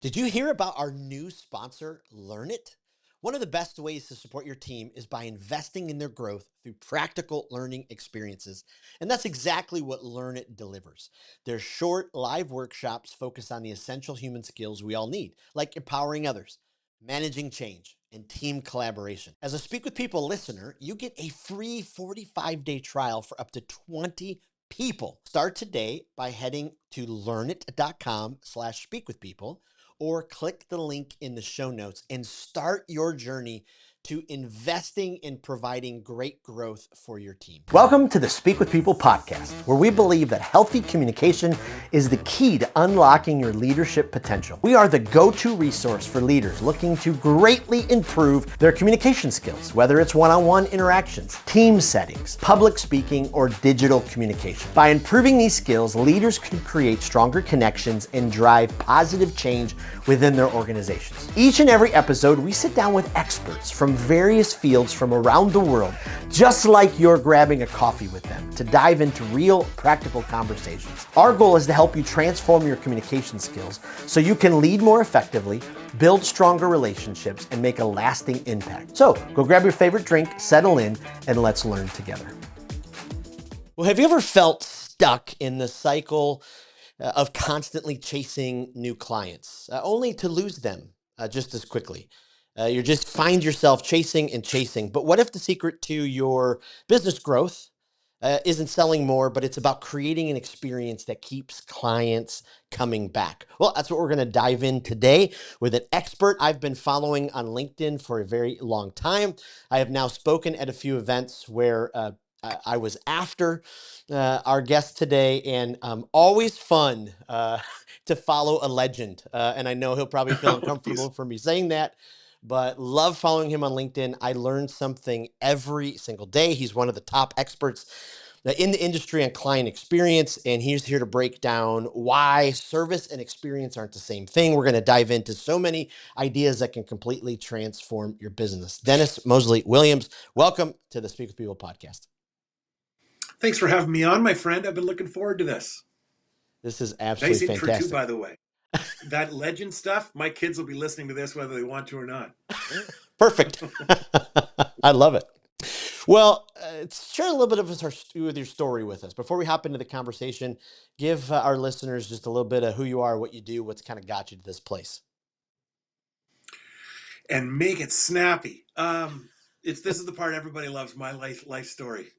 Did you hear about our new sponsor, Learn It? One of the best ways to support your team is by investing in their growth through practical learning experiences. And that's exactly what Learn It delivers. Their short, live workshops focus on the essential human skills we all need, like empowering others, managing change, and team collaboration. As a Speak with People listener, you get a free 45-day trial for up to 20 people. Start today by heading to learnit.com/speakwithpeople or click the link in the show notes and start your journey to investing in providing great growth for your team. Welcome to the Speak with People podcast, where we believe that healthy communication is the key to unlocking your leadership potential. We are the go-to resource for leaders looking to greatly improve their communication skills, whether it's one-on-one interactions, team settings, public speaking, or digital communication. By improving these skills, leaders can create stronger connections and drive positive change within their organizations. Each and every episode, we sit down with experts from various fields from around the world, just like you're grabbing a coffee with them, to dive into real, practical conversations. Our goal is to help you transform your communication skills so you can lead more effectively, build stronger relationships, and make a lasting impact. So go grab your favorite drink, settle in, and let's learn together. Well, have you ever felt stuck in the cycle of constantly chasing new clients, only to lose them just as quickly? You just find yourself chasing and chasing. But what if the secret to your business growth isn't selling more, but it's about creating an experience that keeps clients coming back? Well, that's what we're going to dive in today with an expert I've been following on LinkedIn for a very long time. I have now spoken at a few events where I was after our guest today, and always fun to follow a legend. And I know he'll probably feel uncomfortable for me saying that, but love following him on LinkedIn. I learn something every single day. He's one of the top experts in the industry on client experience, and he's here to break down why service and experience aren't the same thing. We're going to dive into so many ideas that can completely transform your business. Dennis Mosely-Williams, welcome to the Speak with People podcast. Thanks for having me on, my friend. I've been looking forward to this. This is absolutely nice intro fantastic. Too, by the way. That legend stuff, my kids will be listening to this whether they want to or not. Perfect. I love it. Well, share a little bit of your story with us. Before we hop into the conversation, give our listeners just a little bit of who you are, what you do, what's kind of got you to this place. And make it snappy. This is the part everybody loves, my life story.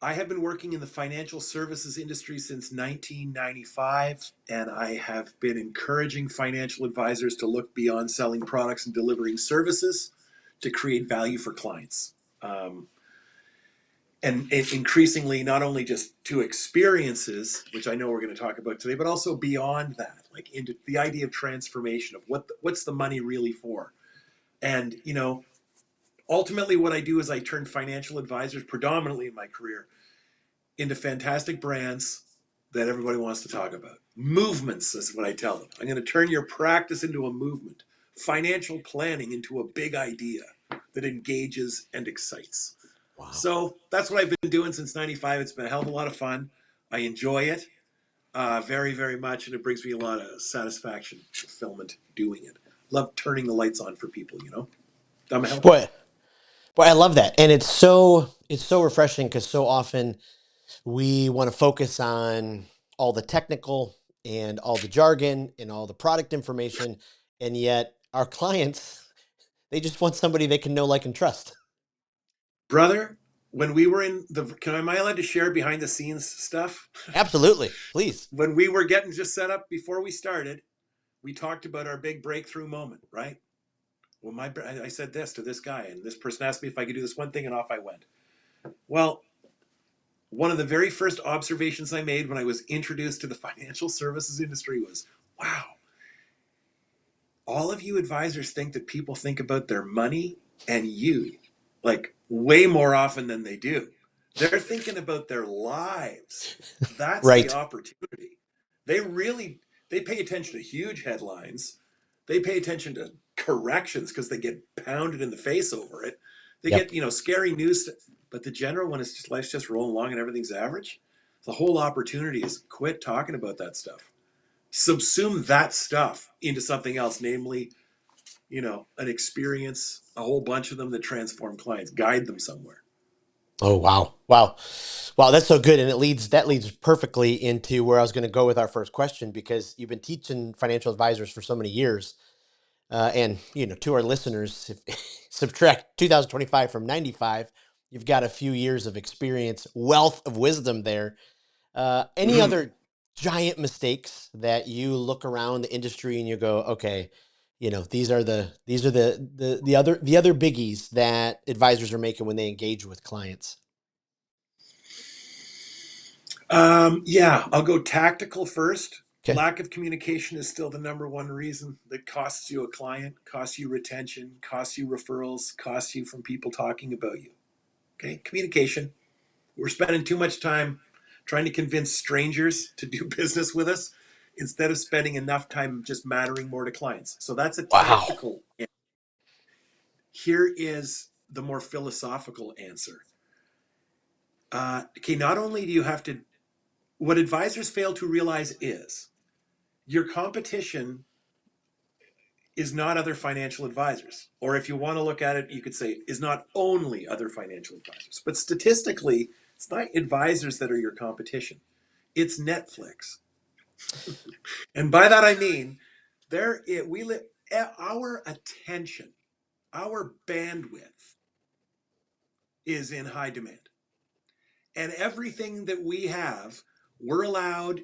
I have been working in the financial services industry since 1995, and I have been encouraging financial advisors to look beyond selling products and delivering services to create value for clients. And increasingly, not only just to experiences, which I know we're going to talk about today, but also beyond that, like into the idea of transformation of what's the money really for. And, ultimately what I do is I turn financial advisors, predominantly in my career, into fantastic brands that everybody wants to talk about. Movements is what I tell them. I'm going to turn your practice into a movement, financial planning into a big idea that engages and excites. Wow. So that's what I've been doing since 95. It's been a hell of a lot of fun. I enjoy it very, very much, and it brings me a lot of satisfaction, fulfillment doing it. Love turning the lights on for people, Boy, I love that. And it's so refreshing, because so often we want to focus on all the technical and all the jargon and all the product information. And yet our clients, they just want somebody they can know, like, and trust. Brother, when we were am I allowed to share behind the scenes stuff? Absolutely. Please. When we were getting just set up before we started, we talked about our big breakthrough moment, right? Well, I said this to this guy, and this person asked me if I could do this one thing, and off I went. Well, one of the very first observations I made when I was introduced to the financial services industry was, wow, all of you advisors think that people think about their money and you, like, way more often than they do. They're thinking about their lives. That's right. The opportunity. They pay attention to huge headlines. They pay attention to corrections because they get pounded in the face over it. They get, scary news. But the general one is just life's just rolling along and everything's average. The whole opportunity is quit talking about that stuff. subsume that stuff into something else, namely, an experience, a whole bunch of them that transform clients, guide them somewhere. Oh, wow. Wow. Wow. That's so good. And that leads perfectly into where I was going to go with our first question, because you've been teaching financial advisors for so many years. And, to our listeners, if subtract 2025 from 95, you've got a few years of experience, wealth of wisdom there. Any Mm-hmm. other giant mistakes that you look around the industry and you go, okay, these are the other biggies that advisors are making when they engage with clients? Yeah, I'll go tactical first. Okay. Lack of communication is still the number one reason that costs you a client, costs you retention, costs you referrals, costs you from people talking about you. Okay, communication. We're spending too much time trying to convince strangers to do business with us instead of spending enough time just mattering more to clients. So that's a Wow. tactical. Here is the more philosophical answer. Okay, not only do you have to, what advisors fail to realize is your competition is not other financial advisors. Or if you want to look at it, you could say is not only other financial advisors. But statistically, it's not advisors that are your competition. It's Netflix. And by that I mean our attention, our bandwidth is in high demand. And everything that we have, we're allowed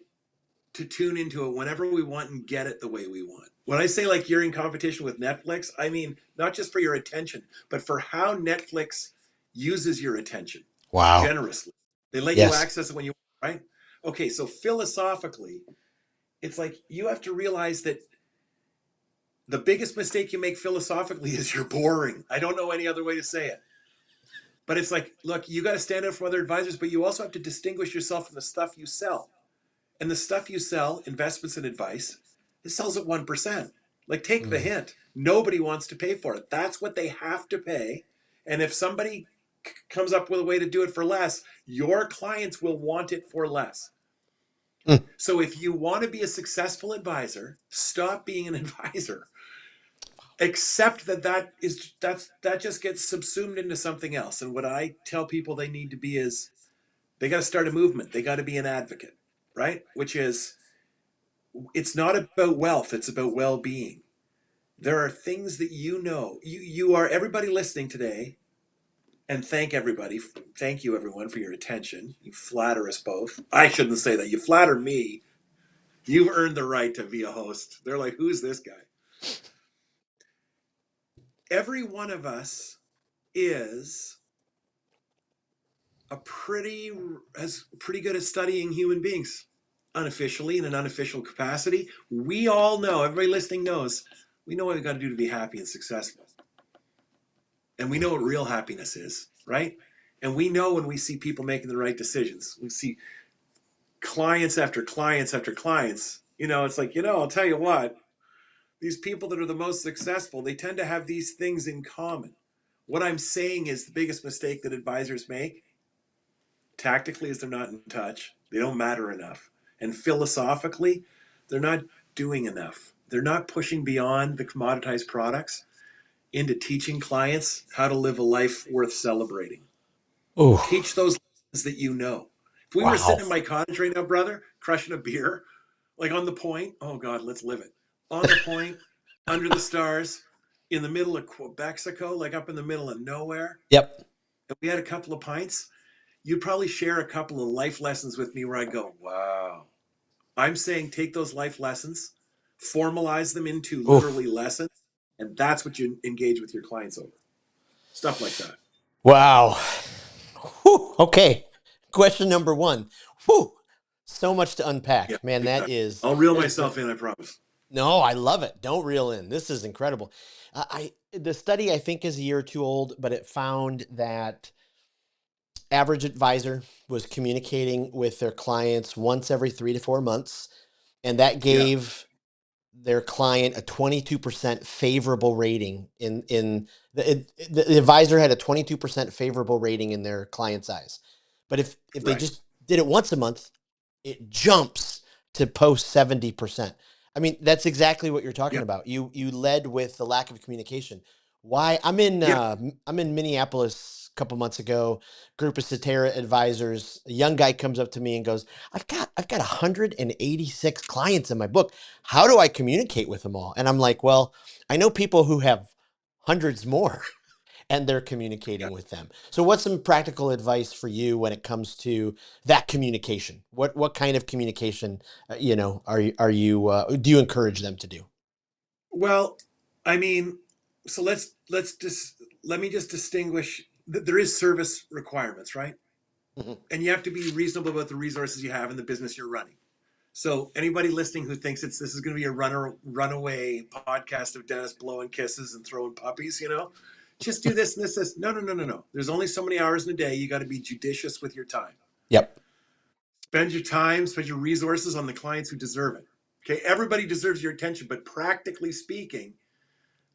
to tune into it whenever we want and get it the way we want. When I say like you're in competition with Netflix, I mean not just for your attention, but for how Netflix uses your attention Wow. generously. They let you Yes. access it when you want, right? Okay, so philosophically, it's like you have to realize that the biggest mistake you make philosophically is you're boring. I don't know any other way to say it. But it's like, look, you got to stand out from other advisors, but you also have to distinguish yourself from the stuff you sell. And the stuff you sell, investments and advice, it sells at 1%. Like, take the Mm. hint. Nobody wants to pay for it. That's what they have to pay. And if somebody comes up with a way to do it for less, your clients will want it for less. Mm. So if you want to be a successful advisor, stop being an advisor. Accept that just gets subsumed into something else. And what I tell people they need to be is they got to start a movement. They got to be an advocate, right? Which is, it's not about wealth, it's about well-being. There are things that you are, everybody listening today, and thank you everyone for your attention. You flatter us both. I shouldn't say that. You flatter me. You've earned the right to be a host. They're like, who's this guy? Every one of us is pretty good at studying human beings, unofficially, in an unofficial capacity. We all know, everybody listening knows, we know what we got to do to be happy and successful. And we know what real happiness is, right? And we know when we see people making the right decisions. We see clients after clients after clients. It's like, I'll tell you what, these people that are the most successful, they tend to have these things in common. What I'm saying is the biggest mistake that advisors make tactically is they're not in touch. They don't matter enough. And philosophically, they're not doing enough. They're not pushing beyond the commoditized products into teaching clients how to live a life worth celebrating. Oh, Teach those lessons that you know. If we were wow. sitting in my cottage right now, brother, crushing a beer, like on the point, oh God, let's live it. On the point, under the stars, in the middle of Quebexico, like up in the middle of nowhere, Yep. and we had a couple of pints, you'd probably share a couple of life lessons with me where I go, wow. I'm saying take those life lessons, formalize them into Oof. literally lessons, and that's what you engage with your clients over. Stuff like that. Wow. Whew. Okay. Question number one. Whew. So much to Yeah, unpack, man. big That time. is I'll reel that is great. myself in, I promise. No, I love it. Don't reel in. This is incredible. The study I think is a year or two old, but it found that average advisor was communicating with their clients once every 3 to 4 months, and that Yeah, gave their client a 22% favorable rating the advisor had a 22% favorable rating in their client's eyes. But if they right. just did it once a month, it jumps to post 70%. I mean, that's exactly what you're talking Yep. about. You led with the lack of communication. Why? I'm Yep. in Minneapolis a couple months ago, group of Cetera advisors. A young guy comes up to me and goes, I've got 186 clients in my book. How do I communicate with them all? And I'm like, well, I know people who have hundreds more and they're communicating Yep. with them. So what's some practical advice for you when it comes to that communication? What kind of communication, do you encourage them to do? Well, I mean, so let me just distinguish that there is service requirements, right? Mhm. And you have to be reasonable about the resources you have in the business you're running. So anybody listening who thinks this is going to be a runaway podcast of Dennis blowing kisses and throwing puppies, just do this and this. No, no, no, no, no. There's only so many hours in a day. You got to be judicious with your time. Yep. Spend your resources on the clients who deserve it. Okay, everybody deserves your attention, but practically speaking,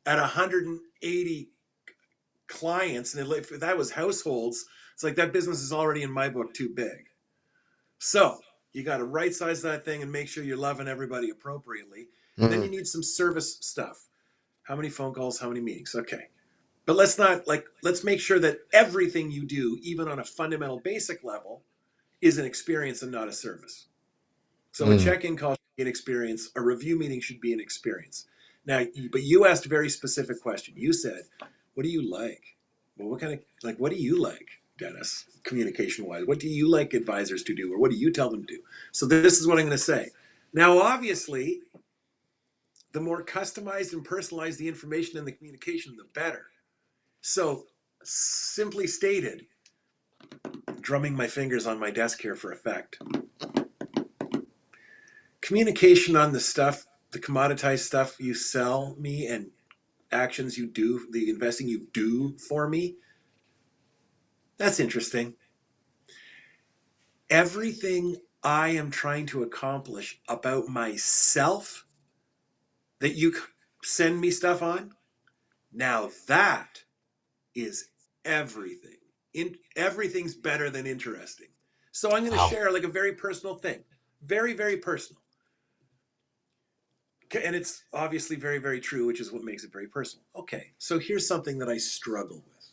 at 180 clients, and if that was households, it's like that business is already in my book too big. So you got to right size that thing and make sure you're loving everybody appropriately. And then you Mm. need some service stuff. How many phone calls? How many meetings? Okay. But let's make sure that everything you do, even on a fundamental basic level, is an experience and not a service. So a Mm. check-in call should be an experience. A review meeting should be an experience. Now, but you asked a very specific question. You said, "What do you like?" Well, what do you like, Dennis? Communication-wise, what do you like advisors to do, or what do you tell them to do? So this is what I'm going to say. Now, obviously, the more customized and personalized the information and the communication, the better. So, simply stated, drumming my fingers on my desk here for effect. Communication on the commoditized stuff you sell me and actions you do, the investing you do for me, that's interesting. Everything I am trying to accomplish about myself that you send me stuff on, now that is everything. Everything's better than interesting. So I'm going to Wow. share like a very personal thing, very, very personal. And it's obviously very, very true, which is what makes it very personal. Okay, so here's something that I struggle with.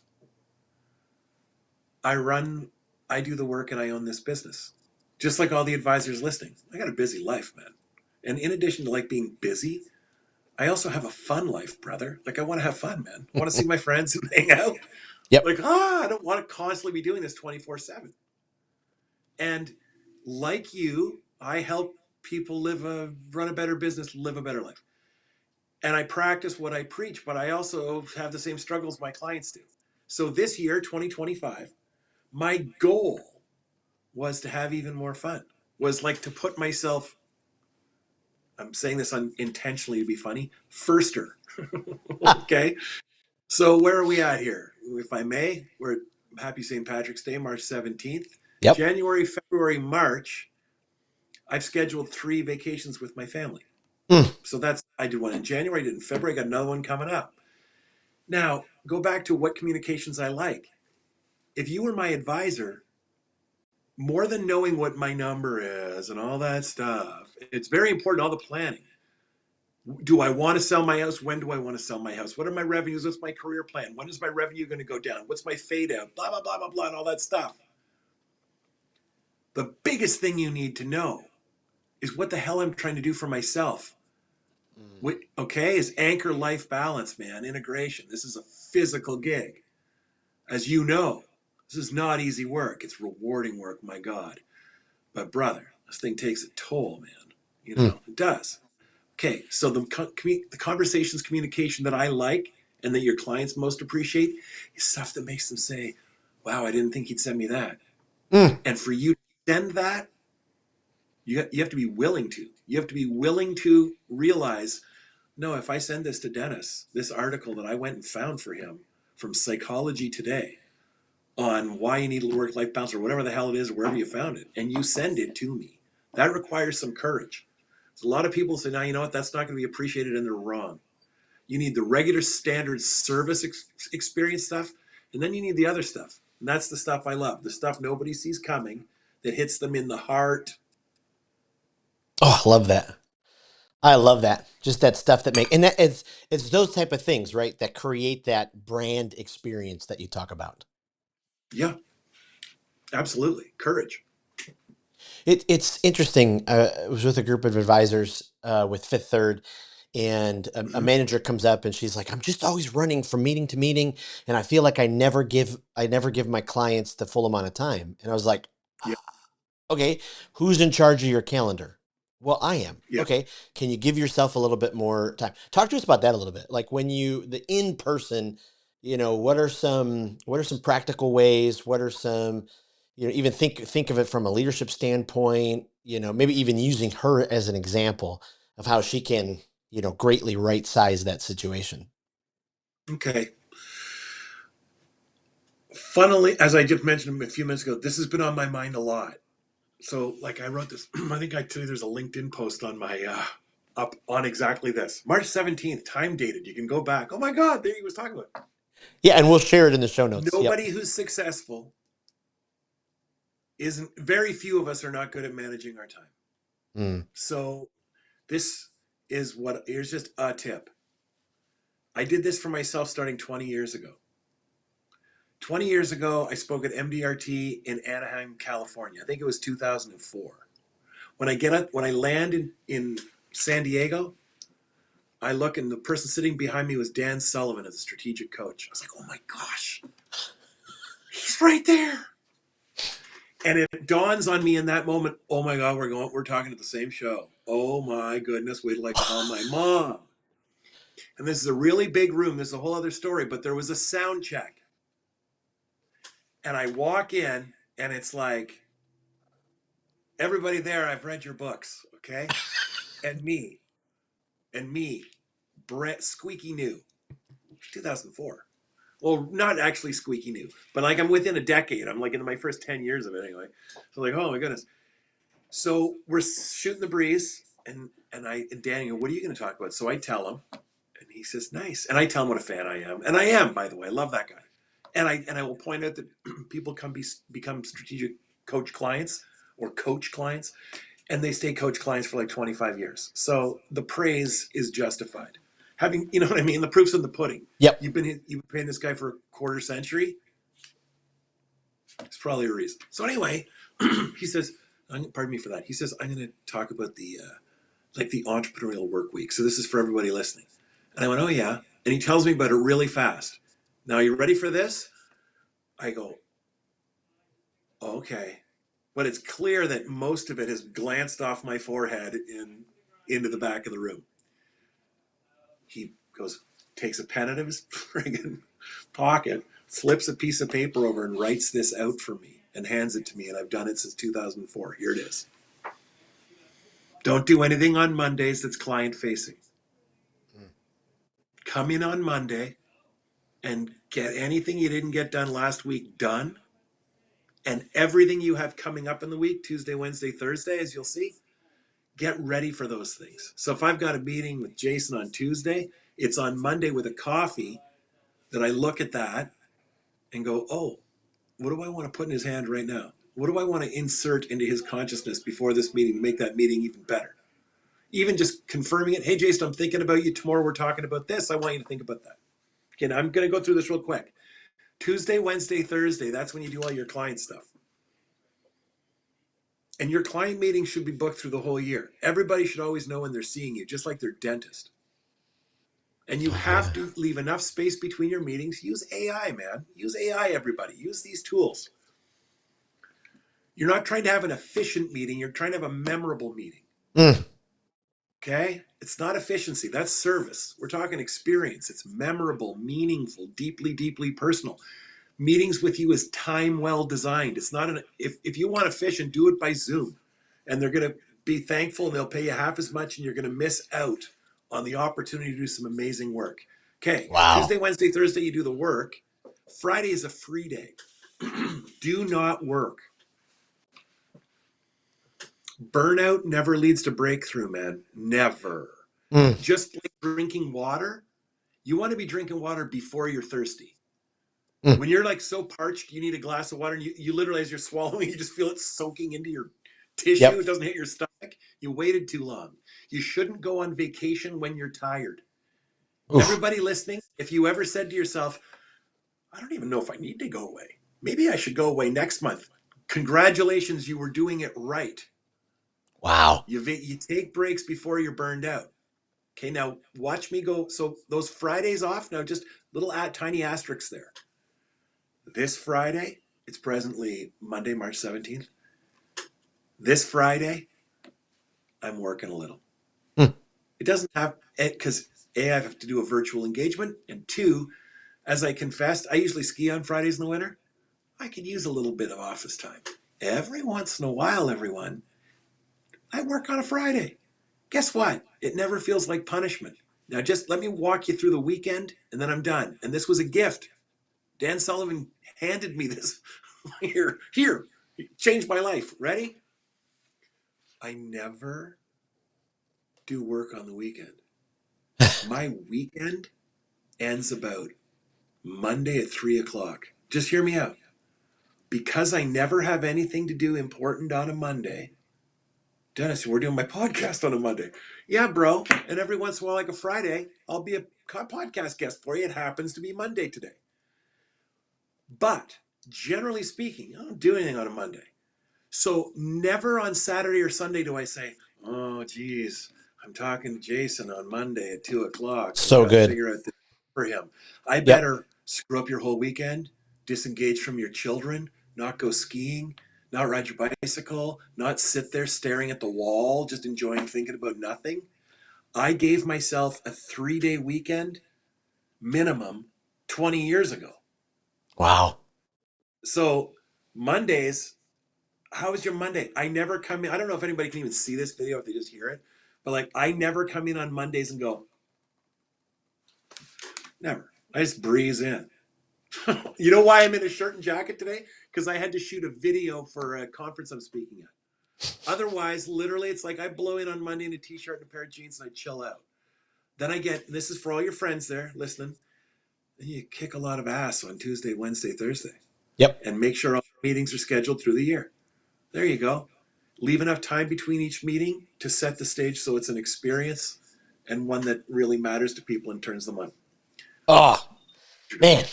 I run, I do the work, and I own this business. Just like all the advisors listening, I got a busy life, man. And in addition to like being busy, I also have a fun life, brother. Like I want to have fun, man. I want to see my friends and hang out. Yep. Like, I don't want to constantly be doing this 24/7. And like you, I help people run a better business, live a better life. And I practice what I preach, but I also have the same struggles my clients do. So this year, 2025, my goal was to have even more fun. Was like to put myself, I'm saying this intentionally to be funny, firster. Okay. So where are we at here? If I may, we're happy St. Patrick's Day, March 17th. Yep. January, February, March, I've scheduled 3 vacations with my family. Mm. So I did one in January, I did in February, I got another one coming up. Now, go back to what communications I like. If you were my advisor, more than knowing what my number is and all that stuff, it's very important, all the planning. Do I want to sell my house? When do I want to sell my house? What are my revenues? What's my career plan? When is my revenue going to go down? What's my fade out? Blah, blah, blah, blah, blah, and all that stuff. The biggest thing you need to know is what the hell I'm trying to do for myself. Mm. Okay, is anchor life balance, man, integration. This is a physical gig. As you know, this is not easy work. It's rewarding work, my God. But brother, this thing takes a toll, man. Mm. It does. Okay, so the conversations, communication that I like and that your clients most appreciate is stuff that makes them say, wow, I didn't think he'd send me that. Mm. And for you to send that, you have to be willing to. You have to be willing to realize, no, if I send this to Dennis, this article that I went and found for him from Psychology Today on why you need a work-life balance or whatever the hell it is, wherever you found it, and you send it to me, that requires some courage. So a lot of people say, now, you know what, that's not going to be appreciated, and they're wrong. You need the regular standard service experience stuff, and then you need the other stuff. And that's the stuff I love, the stuff nobody sees coming that hits them in the heart Oh, I love that. I love that. Just that stuff that and that it's those type of things, right? That create that brand experience that you talk about. Yeah, absolutely. Courage. It's interesting. I was with a group of advisors with Fifth Third, and a Hmm. manager comes up and she's like, "I'm just always running from meeting to meeting, and I feel like I never give my clients the full amount of time." And I was like, Yeah, okay, who's in charge of your calendar? Well, I am. yeah. Okay, can you give yourself a little bit more time? Talk to us about that a little bit. Like when the in person, what are some practical ways? What are some, even think of it from a leadership standpoint, maybe even using her as an example of how she can, greatly right size that situation. Okay. Funnily, as I just mentioned a few minutes ago, this has been on my mind a lot. So, like, I wrote this. I think I tell you there's a LinkedIn post on my up on exactly this. March 17th, time dated. You can go back. Oh my God, there he was talking about. Yeah, and we'll share it in the show notes. Yep. Nobody who's successful isn't. Very few of us are not good at managing our time. Mm. So, this is what. Here's just a tip. I did this for myself starting 20 years ago. 20 years ago, I spoke at MDRT in Anaheim, California. I think it was 2004. When I land in San Diego, I look and the person sitting behind me was Dan Sullivan as a strategic coach. I was like, oh my gosh, he's right there. And it dawns on me in that moment, oh my God, we're talking at the same show. Oh my goodness, wait till I call my mom. And this is a really big room. This is a whole other story, but there was a sound check. And I walk in and it's like, everybody there, I've read your books, okay? And me, Brett, squeaky new, 2004. Well, not actually squeaky new, but like I'm within a decade. I'm like in my first 10 years of it anyway. So like, oh my goodness. So we're shooting the breeze, and Danny, what are you going to talk about? So I tell him, and he says, nice. And I tell him what a fan I am, and I am, by the way. I love that guy. And I will point out that people become strategic coach clients or coach clients, and they stay coach clients for like 25 years. So the praise is justified. Having, you know what I mean? The proof's in the pudding. Yep. You've been paying this guy for a quarter century. It's probably a reason. So anyway, he says, pardon me for that. He says, I'm going to talk about the like the entrepreneurial work week. So this is for everybody listening. And I went, oh yeah. And he tells me about it really fast. Now, are you ready for this? I go, okay. But it's clear that most of it has glanced off my forehead into the back of the room. He goes, takes a pen out of his friggin' pocket, flips a piece of paper over and writes this out for me and hands it to me. And I've done it since 2004. Here it is. Don't do anything on Mondays that's client facing. Come in on Monday and get anything you didn't get done last week done. And everything you have coming up in the week, Tuesday, Wednesday, Thursday, as you'll see, get ready for those things. So if I've got a meeting with Jason on Tuesday, it's on Monday with a coffee that I look at that and go, oh, what do I want to put in his hand right now? What do I want to insert into his consciousness before this meeting to make that meeting even better? Even just confirming it. Hey, Jason, I'm thinking about you. Tomorrow we're talking about this. I want you to think about that. Okay, now I'm going to go through this real quick. Tuesday, Wednesday, Thursday, that's when you do all your client stuff. And your client meetings should be booked through the whole year. Everybody should always know when they're seeing you, just like their dentist. And you Oh have yeah. to leave enough space between your meetings. Use AI, man. Use AI, everybody. Use these tools. You're not trying to have an efficient meeting. You're trying to have a memorable meeting. Mm. Okay? It's not efficiency. That's service. We're talking experience. It's memorable, meaningful, deeply, deeply personal. Meetings with you is time well designed. It's not if you want efficient, do it by Zoom. And they're going to be thankful and they'll pay you half as much and you're going to miss out on the opportunity to do some amazing work. Okay, Wow. Tuesday, Wednesday, Thursday, you do the work. Friday is a free day. Do not work. Burnout never leads to breakthrough, man. Never. Mm. Just like drinking water, you want to be drinking water before you're thirsty. Mm. When you're like so parched, you need a glass of water, and you literally, as you're swallowing, you just feel it soaking into your tissue. Yep. It doesn't hit your stomach. You waited too long. You shouldn't go on vacation when you're tired. Oof. Everybody listening, if you ever said to yourself, I don't even know if I need to go away. Maybe I should go away next month. Congratulations, you were doing it right. Wow. You take breaks before you're burned out. Okay, now watch me go. So those Fridays off, now just little tiny asterisks there. This Friday, it's presently Monday, March 17th. This Friday, I'm working a little. It doesn't have, because A, I have to do a virtual engagement, and two, as I confessed, I usually ski on Fridays in the winter. I could use a little bit of office time. Every once in a while, everyone, I work on a Friday. Guess what? It never feels like punishment. Now, just let me walk you through the weekend, and then I'm done. And this was a gift. Dan Sullivan handed me this. Here, changed my life. Ready? I never do work on the weekend. My weekend ends about Monday at 3:00. Just hear me out. Because I never have anything to do important on a Monday. Dennis, we're doing my podcast on a Monday. Yeah, bro. And every once in a while, like a Friday, I'll be a podcast guest for you. It happens to be Monday today. But generally speaking, I don't do anything on a Monday. So never on Saturday or Sunday do I say, oh, geez, I'm talking to Jason on Monday at 2:00. So good. Figure out this for him. I Yep. better screw up your whole weekend, disengage from your children, not go skiing, not ride your bicycle, not sit there staring at the wall, just enjoying thinking about nothing. I gave myself a 3-day weekend minimum 20 years ago. Wow. So Mondays, how was your Monday? I never come in. I don't know if anybody can even see this video if they just hear it, but like I never come in on Mondays and go, never. I just breeze in. You know why I'm in a shirt and jacket today? Because I had to shoot a video for a conference I'm speaking at. Otherwise, literally, it's like I blow in on Monday in a t-shirt and a pair of jeans and I chill out. Then I get, this is for all your friends there listening, then you kick a lot of ass on Tuesday, Wednesday, Thursday. Yep. And make sure all meetings are scheduled through the year. There you go. Leave enough time between each meeting to set the stage so it's an experience and one that really matters to people and turns them on. Oh, man.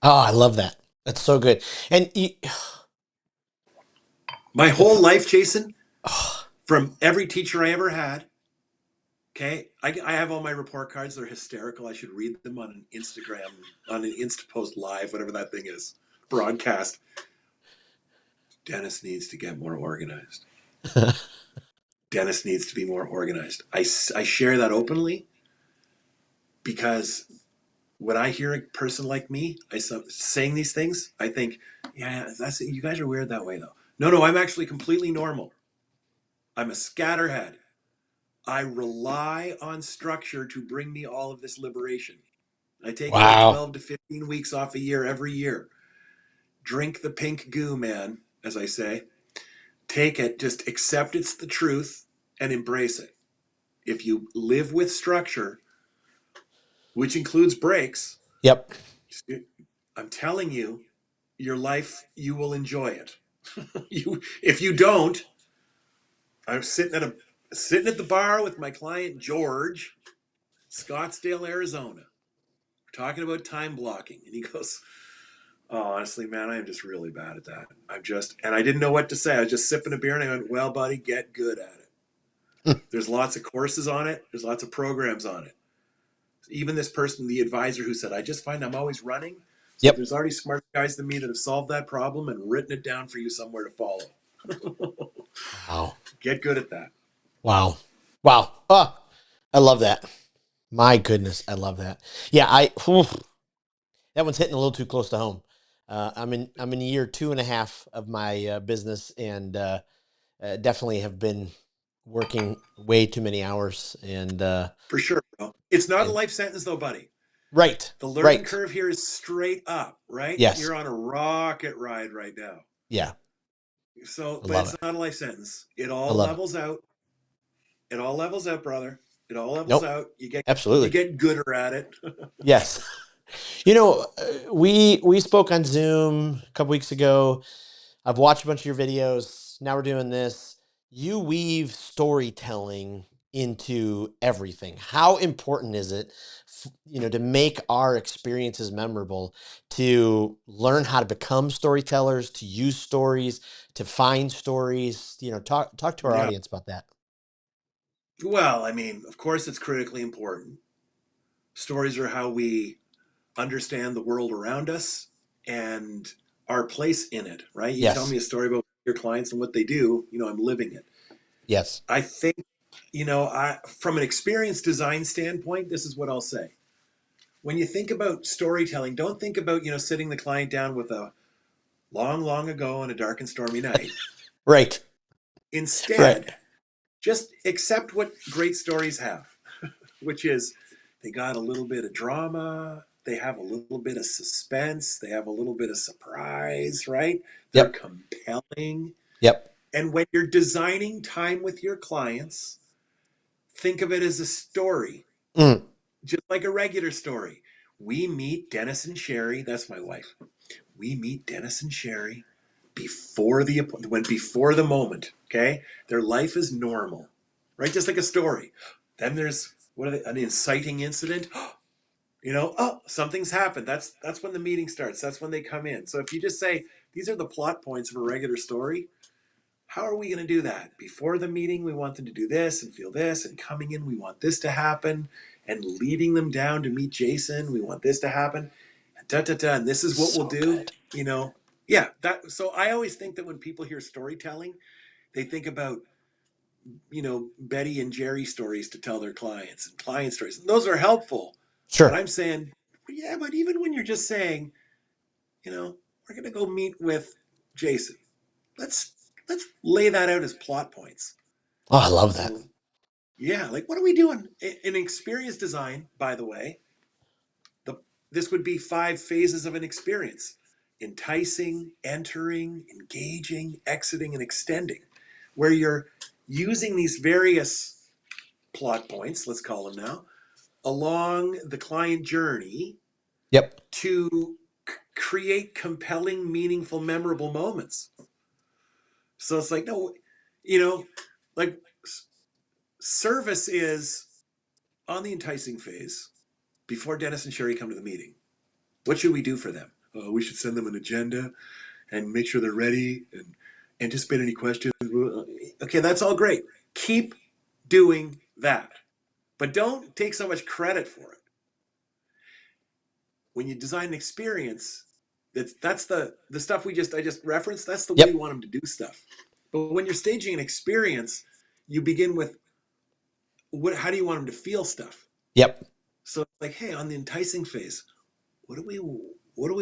Oh, I love that. That's so good. And my whole life, Jason, from every teacher I ever had, okay, I have all my report cards. They're hysterical. I should read them on an Instagram, on an Insta post live, whatever that thing is, broadcast. Dennis needs to get more organized. Dennis needs to be more organized. I share that openly because when I hear a person like me saying these things, I think, yeah, you guys are weird that way, though. No, I'm actually completely normal. I'm a scatterhead. I rely on structure to bring me all of this liberation. I take about 12 to 15 weeks off a year every year. Drink the pink goo, man, as I say. Take it, just accept it's the truth and embrace it. If you live with structure, which includes breaks, yep. I'm telling you, your life, you will enjoy it. If you don't, I'm sitting at the bar with my client George, Scottsdale, Arizona. We're talking about time blocking, and he goes, "Oh, honestly, man, I am just really bad at that. And I didn't know what to say. I was just sipping a beer, and I went, well, buddy, get good at it. There's lots of courses on it. There's lots of programs on it. Even this person, the advisor who said, I just find I'm always running. So Yep. there's already smart guys than me that have solved that problem and written it down for you somewhere to follow. Wow. Get good at that. Wow. Oh, I love that. My goodness. I love that. Yeah. That one's hitting a little too close to home. I'm in year 2.5 of my business and definitely have been working way too many hours and for sure, bro. It's not a life sentence though, buddy. Right. The learning curve here is straight up, right? Yes. You're on a rocket ride right now. Yeah. So, but it's not a life sentence. It all levels out. It all levels out, brother. It all levels out. You get gooder at it. Yes. You know, we spoke on Zoom a couple weeks ago. I've watched a bunch of your videos. Now we're doing this. You weave storytelling into everything. How important is it, to make our experiences memorable, to learn how to become storytellers, to use stories, to find stories? Talk to our Yeah. audience about that. Well, I mean, of course, it's critically important. Stories are how we understand the world around us and our place in it, right? You tell Yes. me a story about your clients and what they do, I'm living it. Yes. I think, from an experience design standpoint, this is what I'll say. When you think about storytelling, don't think about, sitting the client down with a long, long ago on a dark and stormy night. Right. Right. Instead, just accept what great stories have, which is they got a little bit of drama, they have a little bit of suspense, they have a little bit of surprise, right? They're Yep. compelling. Yep. And when you're designing time with your clients, think of it as a story, Mm. just like a regular story. We meet Dennis and Sherry, that's my wife. We meet Dennis and Sherry before the moment, okay? Their life is normal, right? Just like a story. Then there's an inciting incident. Oh, something's happened. That's when the meeting starts. That's when they come in. So if you just say these are the plot points of a regular story, how are we going to do that? Before the meeting, we want them to do this and feel this, and coming in, we want this to happen, and leading them down to meet Jason, we want this to happen, and da da da. And this is what we'll So do. good. Yeah. That. So I always think that when people hear storytelling, they think about Betty and Jerry stories to tell their clients and client stories. And those are helpful, but Sure. I'm saying, yeah, but even when you're just saying, we're going to go meet with Jason, let's let's lay that out as plot points. Oh, I love that. So yeah, like what are we doing in experience design? By the way, the this would be 5 phases of an experience: enticing, entering, engaging, exiting, and extending, where you're using these various plot points, let's call them now, along the client journey Yep. to create compelling, meaningful, memorable moments. So it's like, no, you know, like service is on the enticing phase before Dennis and Sherry come to the meeting. What should we do for them? We should send them an agenda and make sure they're ready and anticipate any questions. Okay, that's all great. Keep doing that, but don't take so much credit for it. When you design an experience, that's the stuff I just referenced. That's the way you Yep. want them to do stuff. But when you're staging an experience, you begin with how do you want them to feel stuff? Yep. So like, hey, on the enticing phase, what do we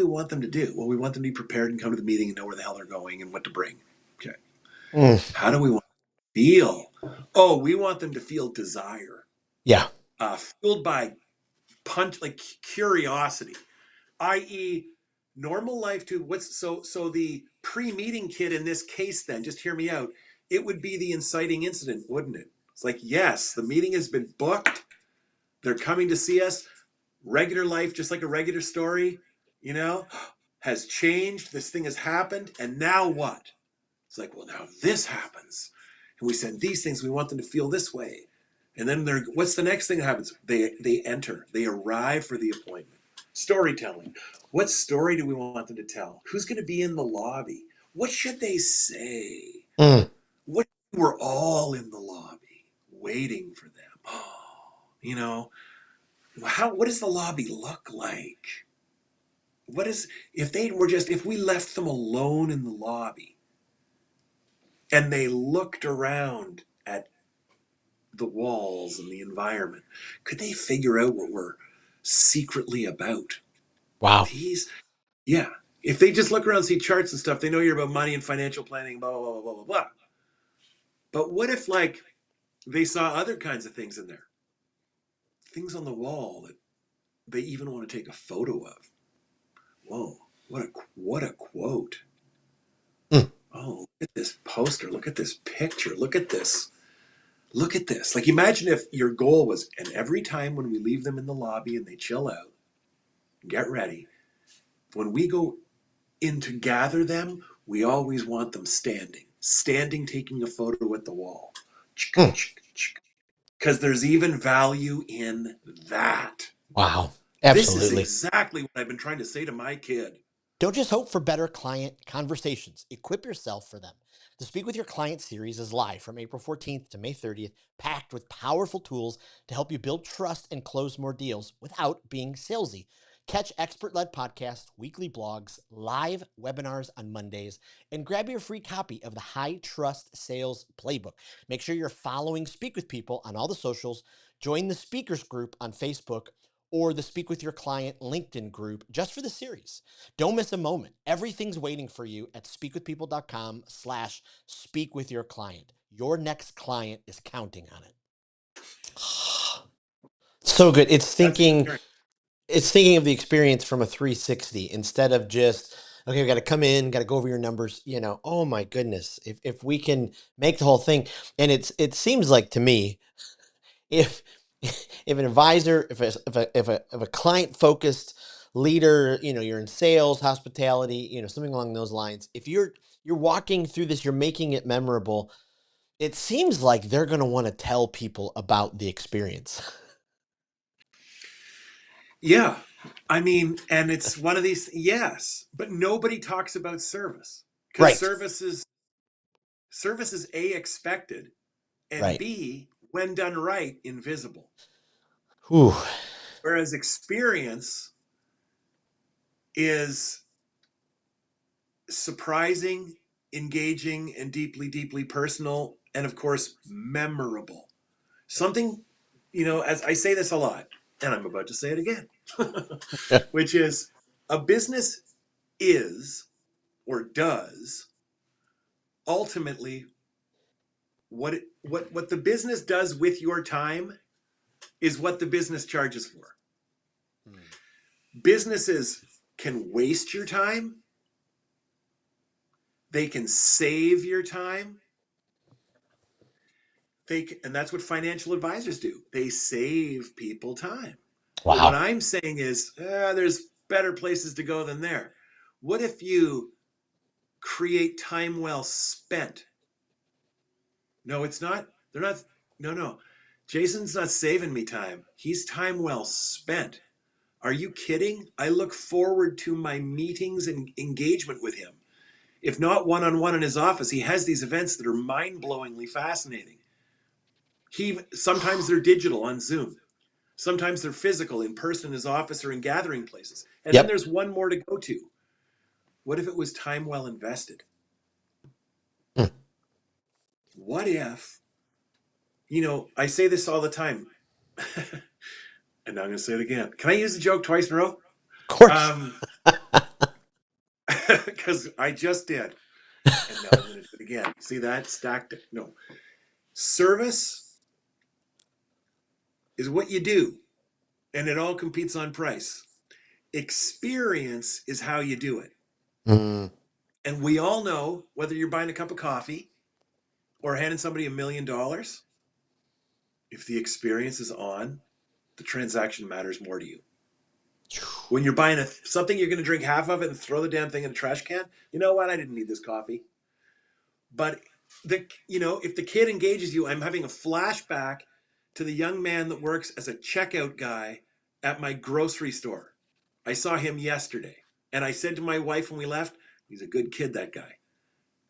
want them to do? Well, we want them to be prepared and come to the meeting and know where the hell they're going and what to bring. Okay. Mm. How do we want them to feel? Oh, we want them to feel desire, Yeah. fueled by like curiosity, i.e., normal life to what's so the pre-meeting kid in this case. Then just hear me out. It would be the inciting incident, wouldn't it? It's like, yes, the meeting has been booked. They're coming to see us. Regular life, just like a regular story, you know, has changed. This thing has happened. And now what? It's like, well, now this happens. And we send these things. We want them to feel this way. And then what's the next thing that happens? They enter. They arrive for the appointment. Storytelling. What story do we want them to tell? Who's going to be in the lobby? What should they say? Mm. What we're all in the lobby waiting for them. You know, what does the lobby look like? What is if we left them alone in the lobby and they looked around at the walls and the environment, could they figure out what we're secretly about? Wow. These, yeah. If they just look around and see charts and stuff, they know you're about money and financial planning, blah, blah, blah, blah, blah, blah. But what if, like, they saw other kinds of things in there? Things on the wall that they even want to take a photo of. Whoa, what a quote. Mm. Oh, look at this poster. Look at this picture. Look at this. Look at this. Like, imagine if your goal was, and every time when we leave them in the lobby and they chill out, get ready, when we go in to gather them, we always want them standing. standing taking a photo at the wall. Mm. Because there's even value in that. Wow. This is Absolutely. exactly what I've been trying to say to my kid. Don't just hope for better client conversations. Equip yourself for them. The Speak with Your Client series is live from April 14th to May 30th, packed with powerful tools to help you build trust and close more deals without being salesy. Catch expert-led podcasts, weekly blogs, live webinars on Mondays, and grab your free copy of the High Trust Sales Playbook. Make sure you're following Speak with People on all the socials. Join the speakers group on Facebook or the Speak with Your Client LinkedIn group just for the series. Don't miss a moment. Everything's waiting for you at speakwithpeople.com/speakwithyourclient. Your next client is counting on it. So good. That's the experience. It's thinking of the experience from a 360 instead of just, okay, we got to come in, got to go over your numbers, oh my goodness. If we can make the whole thing, and it seems like to me, if if an advisor, if a client focused leader, you're in sales, hospitality, something along those lines, if you're walking through this, you're making it memorable, it seems like they're going to want to tell people about the experience. Yeah. I mean, and it's one of these, yes, but nobody talks about service because Right. service is A, expected, and Right. B, when done right, invisible. Whew. Whereas experience is surprising, engaging, and deeply, deeply personal, and of course, memorable. Something, as I say this a lot, and I'm about to say it again, which is a business is or does ultimately what the business does with your time is what the business charges for. Businesses can waste your time, they can save your time. And that's what financial advisors do. They save people time. But what Wow. I'm saying is, there's better places to go than there. What if you create time well spent? No, it's not. They're not. No, no. Jason's not saving me time. He's time well spent. Are you kidding? I look forward to my meetings and engagement with him. If not one-on-one in his office, he has these events that are mind-blowingly fascinating. Sometimes they're digital on Zoom. Sometimes they're physical in person in his office or in gathering places. And then Yep. there's one more to go to. What if it was time well invested? Mm. What if, I say this all the time, and now I'm going to say it again. Can I use the joke twice in a row? Of course. Because I just did. And now I'm going to do it again. See that? Stacked it. No. Service is what you do, and it all competes on price. Experience is how you do it. Mm. And we all know whether you're buying a cup of coffee or handing somebody $1 million, if the experience is on, the transaction matters more to you. When you're buying something, you're going to drink half of it and throw the damn thing in a trash can. You know what? I didn't need this coffee. But if the kid engages you, I'm having a flashback to the young man that works as a checkout guy at my grocery store. I saw him yesterday, and I said to my wife when we left, he's a good kid, that guy.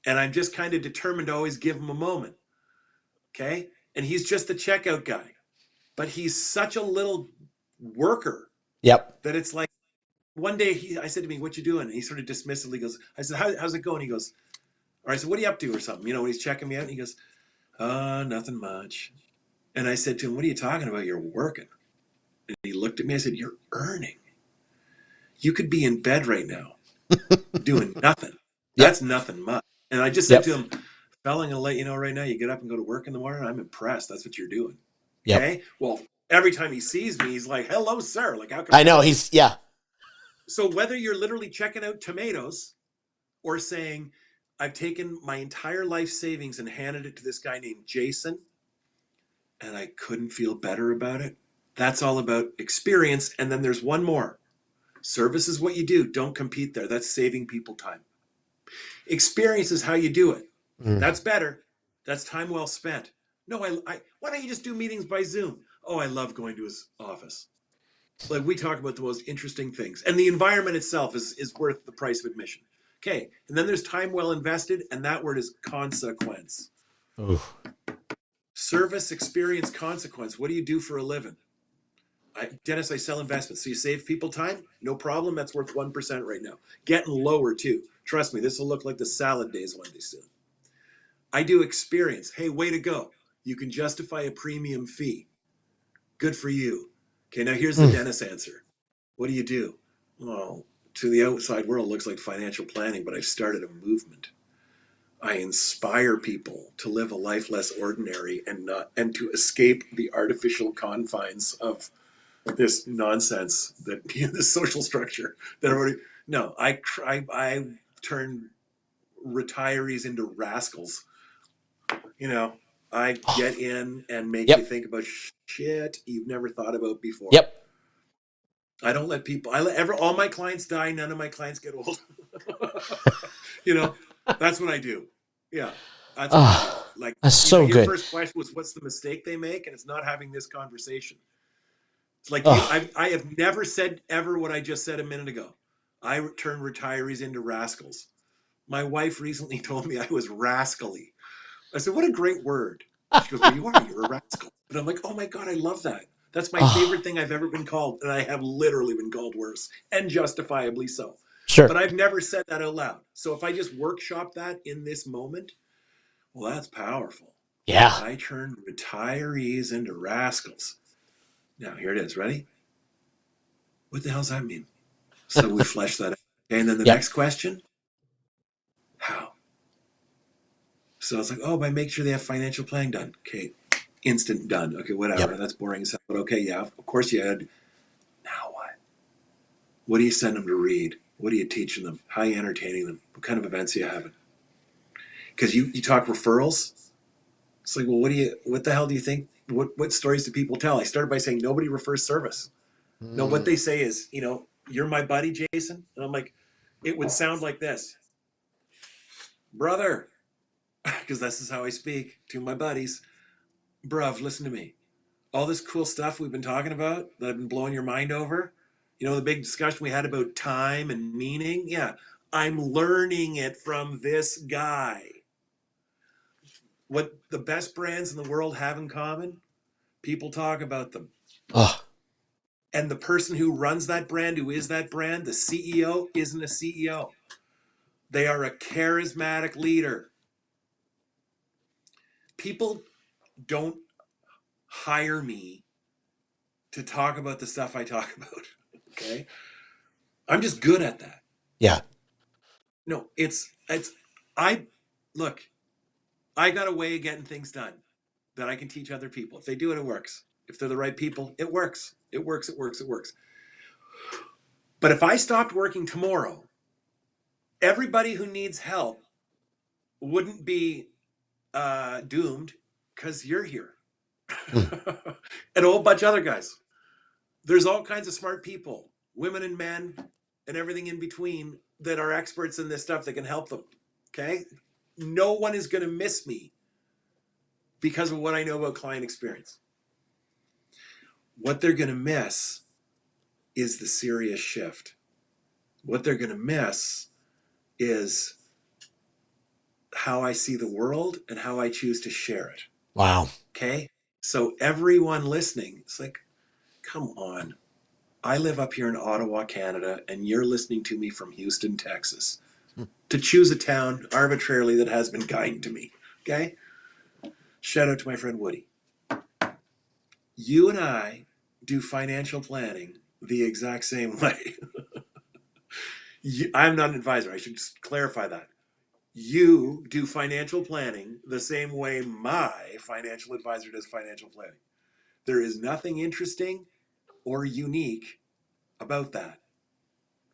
And I'm just kind of determined to always give him a moment. Okay? And he's just the checkout guy. But he's such a little worker Yep. that it's like one day I said to me, "What you doing?" And he sort of dismissively goes, I said, how's it going? He goes, or I said, "What are you up to?" or something, when he's checking me out. And he goes, nothing much. And I said to him, "What are you talking about? You're working." And he looked at me. I said, "You're earning. You could be in bed right now doing nothing. Yep. That's nothing much." And I just said Yep. to him, "Fella, I'm going to let you know right now, you get up and go to work in the morning. I'm impressed. That's what you're doing." Yep. Okay? Well, every time he sees me, he's like, "Hello, sir. Like, how can I I know help you?" he's, yeah. So whether you're literally checking out tomatoes or saying, "I've taken my entire life savings and handed it to this guy named Jason, and I couldn't feel better about it," that's all about experience. And then there's one more. Service is what you do. Don't compete there. That's saving people time. Experience is how you do it. That's better. That's time well spent. No, why don't you just do meetings by Zoom? Oh, I love going to his office. Like, we talk about the most interesting things, and the environment itself is worth the price of admission. Okay, and then there's time well invested, and that word is consequence. Ooh. Service, experience, consequence. What do you do for a living? Dennis, I sell investments. So you save people time? No problem. That's worth 1% right now. Getting lower too. Trust me, this will look like the salad days one day soon. I do experience. Hey, way to go. You can justify a premium fee. Good for you. Okay, now here's the Dennis answer. What do you do? Well, to the outside world, it looks like financial planning, but I've started a movement. I inspire people to live a life less ordinary and to escape the artificial confines of this nonsense that this social structure that already. No, I turn retirees into rascals. I get in and make you Yep. think about shit you've never thought about before. Yep. I don't let people. All my clients die. None of my clients get old. That's what I do. Yeah, that's what I do. Like, That's so your good. first question was, "What's the mistake they make?" And it's not having this conversation. It's like I have never said ever what I just said a minute ago. I turn retirees into rascals. My wife recently told me I was rascally. I said, "What a great word." She goes, "Well, you are. You're a rascal." And I'm like, "Oh my God, I love that. That's my favorite thing I've ever been called." And I have literally been called worse, and justifiably so. Sure. But I've never said that out loud. So if I just workshop that in this moment, well, that's powerful. Yeah. I turn retirees into rascals. Now, here it is. Ready? What the hell does that mean? So we flesh that out. Okay, and then the next question, how? So it's like, oh, by making sure they have financial planning done. Okay, instant done. Okay, whatever. That's boring as hell. But okay, yeah, of course you had. Now what? What do you send them to read? What are you teaching them? How are you entertaining them? What kind of events are you having? Because you talk referrals. It's like, well, what the hell do you think? What stories do people tell? I started by saying nobody refers service. No, what they say is, you're my buddy, Jason. And I'm like, it would sound like this. Brother, because this is how I speak to my buddies. Bruv, listen to me. All this cool stuff we've been talking about that I've been blowing your mind over, the big discussion we had about time and meaning. Yeah, I'm learning it from this guy. What the best brands in the world have in common, people talk about them. And the person who runs that brand, who is that brand, the CEO, isn't a CEO. They are a charismatic leader. People don't hire me to talk about the stuff I talk about. Okay? I'm just good at that. Yeah. No, I got a way of getting things done that I can teach other people. If they do it, it works. If they're the right people, it works. It works. But if I stopped working tomorrow, everybody who needs help wouldn't be doomed because you're here. And a whole bunch of other guys. There's all kinds of smart people, women and men, and everything in between that are experts in this stuff that can help them. Okay? No one is going to miss me because of what I know about client experience. What they're going to miss is the serious shift. What they're going to miss is how I see the world and how I choose to share it. Wow. Okay? So everyone listening, it's like, come on. I live up here in Ottawa, Canada, and you're listening to me from Houston, Texas. To choose a town arbitrarily that has been kind to me. Okay? Shout out to my friend Woody. You and I do financial planning the exact same way. I'm not an advisor. I should just clarify that. You do financial planning the same way my financial advisor does financial planning. There is nothing interesting or unique about that.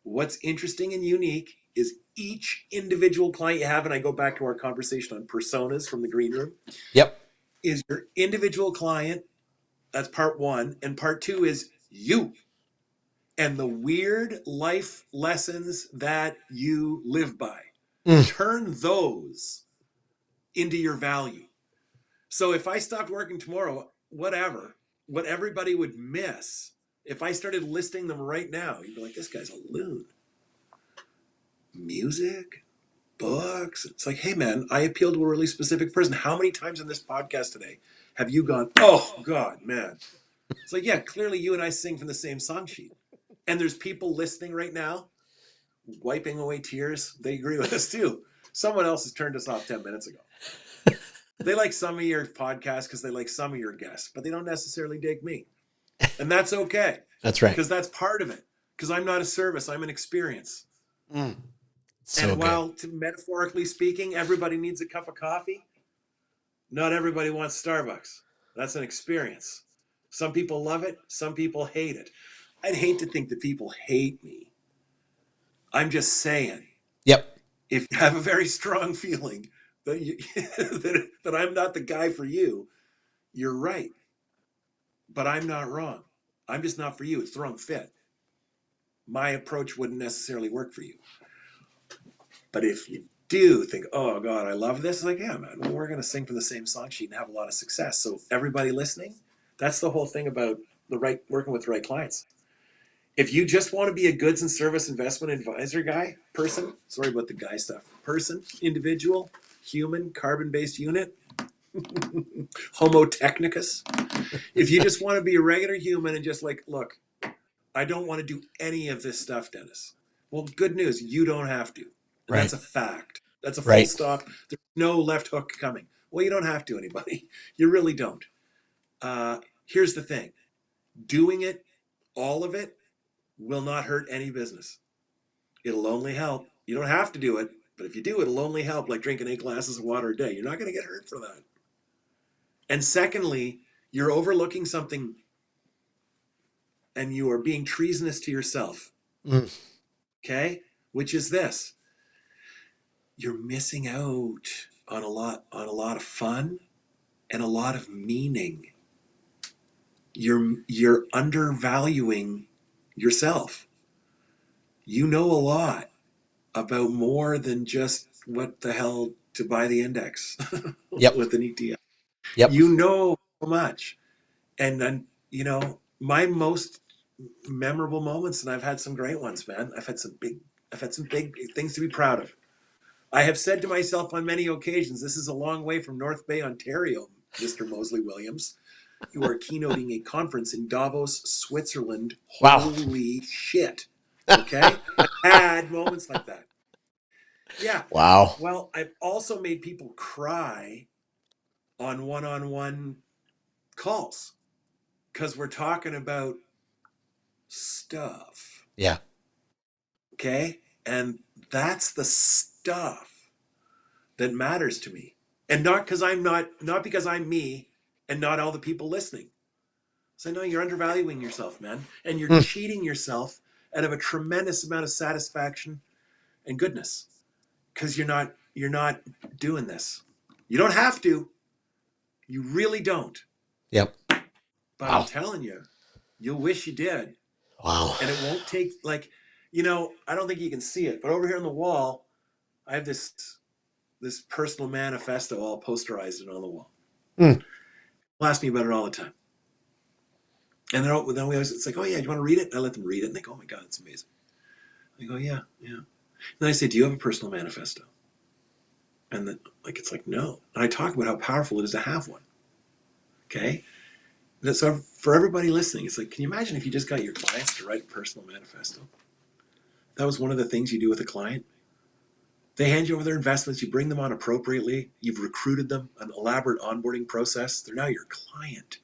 What's interesting and unique is each individual client you have, and I go back to our conversation on personas from the green room. Yep. Is your individual client. That's part one. And part two is you and the weird life lessons that you live by. Turn those into your value. So if I stopped working tomorrow, what everybody would miss, if I started listing them right now, you'd be like, this guy's a loon. Music, books. It's like, hey man, I appeal to a really specific person. How many times in this podcast today have you gone, oh God, man? It's like, yeah, clearly you and I sing from the same song sheet. And there's people listening right now, wiping away tears. They agree with us too. Someone else has turned us off 10 minutes ago. They like some of your podcasts because they like some of your guests, but they don't necessarily dig me. And that's okay. That's right. Because that's part of it. Because I'm not a service, I'm an experience. So and while, metaphorically speaking, everybody needs a cup of coffee, not everybody wants Starbucks. That's an experience. Some people love it, some people hate it. I'd hate to think that people hate me. I'm just saying. Yep. If you have a very strong feeling that, that I'm not the guy for you, you're right. But I'm not wrong. I'm just not for you. It's the wrong fit. My approach wouldn't necessarily work for you. But if you do think, oh God, I love this, like, yeah, man, well, we're going to sing from the same song sheet and have a lot of success. So everybody listening, that's the whole thing about working with the right clients. If you just want to be a goods and service investment advisor sorry about the guy stuff, individual, human, carbon-based unit, Homo technicus. If you just want to be a regular human and just like, look, I don't want to do any of this stuff, Dennis. Well, good news, you don't have to. And right. That's a fact. That's a full stop. There's no left hook coming. Well, you don't have to, anybody. You really don't. Here's the thing. Doing it, all of it, will not hurt any business. It'll only help. You don't have to do it, but if you do, it'll only help, like drinking 8 glasses of water a day. You're not going to get hurt for that. And secondly, you're overlooking something and you are being treasonous to yourself. Okay? Which is this. You're missing out on a lot of fun and a lot of meaning. You're undervaluing yourself. You know a lot about more than just what the hell to buy the index with an ETF. Yep. You know so much. And then, my most memorable moments, and I've had some great ones, man. I've had some big things to be proud of. I have said to myself on many occasions, this is a long way from North Bay, Ontario, Mr. Moseley-Williams. You are keynoting a conference in Davos, Switzerland. Wow. Holy shit. Okay? I've had moments like that. Yeah. Wow. Well, I've also made people cry on one-on-one calls because we're talking about stuff. Yeah. Okay? And that's the stuff that matters to me. And not because I'm me and not all the people listening. So no, you're undervaluing yourself, man. And you're cheating yourself out of a tremendous amount of satisfaction and goodness. Because you're not doing this. You don't have to. You really don't. Yep. But I'm telling you, you'll wish you did. Wow. And it won't take, I don't think you can see it, but over here on the wall, I have this personal manifesto all posterized and on the wall. People ask me about it all the time. And then we always, it's like, oh yeah, do you want to read it? And I let them read it, and they go, oh my God, it's amazing. I go, yeah. Then I say, do you have a personal manifesto? And then, it's like, no. And I talk about how powerful it is to have one. Okay? So for everybody listening, it's like, can you imagine if you just got your clients to write a personal manifesto? That was one of the things you do with a client. They hand you over their investments, you bring them on appropriately, you've recruited them, an elaborate onboarding process, they're now your client.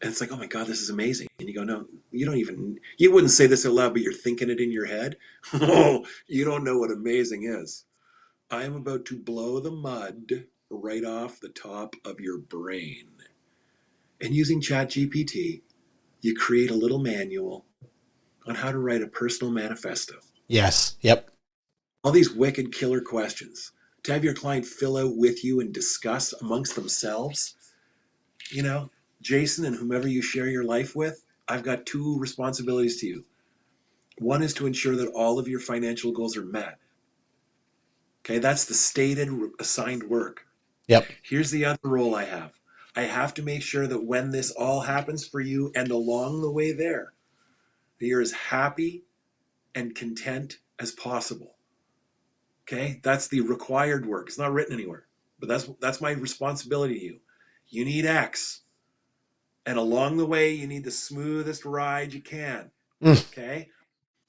And it's like, oh my God, this is amazing. And you go, no, you wouldn't say this out loud, but you're thinking it in your head. Oh, you don't know what amazing is. I am about to blow the mud right off the top of your brain. And using ChatGPT, you create a little manual on how to write a personal manifesto. Yes. Yep. All these wicked killer questions to have your client fill out with you and discuss amongst themselves. Jason and whomever you share your life with, I've got 2 responsibilities to you. One is to ensure that all of your financial goals are met. Okay, that's the stated assigned work. Yep. Here's the other role I have. I have to make sure that when this all happens for you and along the way there, that you're as happy and content as possible. Okay, that's the required work. It's not written anywhere, but that's my responsibility to you. You need X, and along the way, you need the smoothest ride you can. Mm. Okay,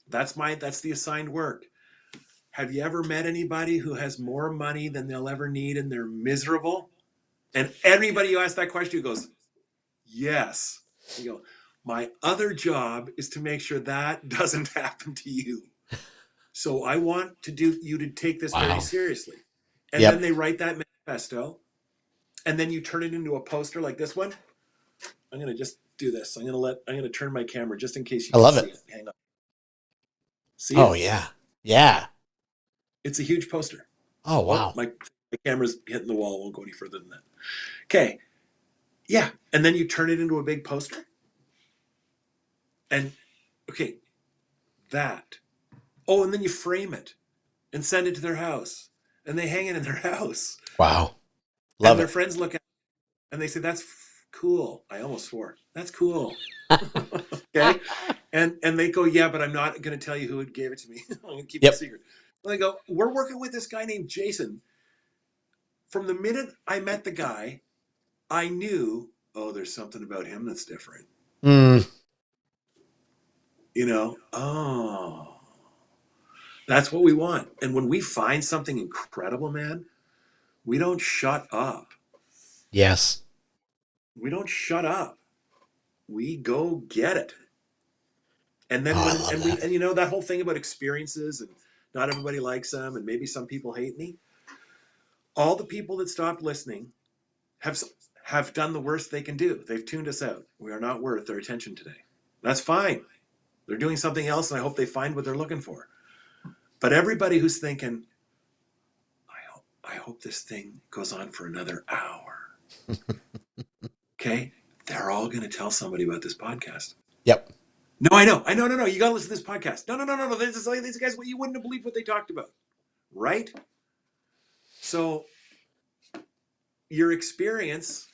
that's the assigned work. Have you ever met anybody who has more money than they'll ever need and they're miserable? And everybody who asks that question goes, yes. You go, my other job is to make sure that doesn't happen to you. So I want you to take this very Wow. seriously. And then Yep. they write that manifesto, and then you turn it into a poster like this one. I'm gonna just do this. I'm gonna turn my camera just in case you I can love see it. it. Hang on. See Oh it? yeah. Yeah. It's a huge poster. Oh Oh, wow. my camera's hitting the wall. I won't go any further than that. Okay. Yeah. And then you turn it into a big poster. And okay, that. Oh, and then you frame it and send it to their house. And they hang it in their house. Wow. And Love their it. friends look at it and they say, that's cool. I almost swore. That's cool. Okay. And they go, yeah, but I'm not going to tell you who gave it to me. I'm going to keep it a Yep. secret. And they go, we're working with this guy named Jason. From the minute I met the guy, I knew, oh, there's something about him that's different. Mm. Oh, that's what we want. And when we find something incredible, man, we don't shut up. Yes. We don't shut up. We go get it. And Oh, then I love that. that whole thing about experiences and not everybody likes them and maybe some people hate me. All the people that stopped listening have done the worst they can do. They've tuned us out. We are not worth their attention today. That's fine. They're doing something else, and I hope they find what they're looking for. But everybody who's thinking, I hope this thing goes on for another hour. Okay? They're all going to tell somebody about this podcast. Yep. No, I know. No. You got to listen to this podcast. No. These guys, you wouldn't have believed what they talked about. Right? So your experience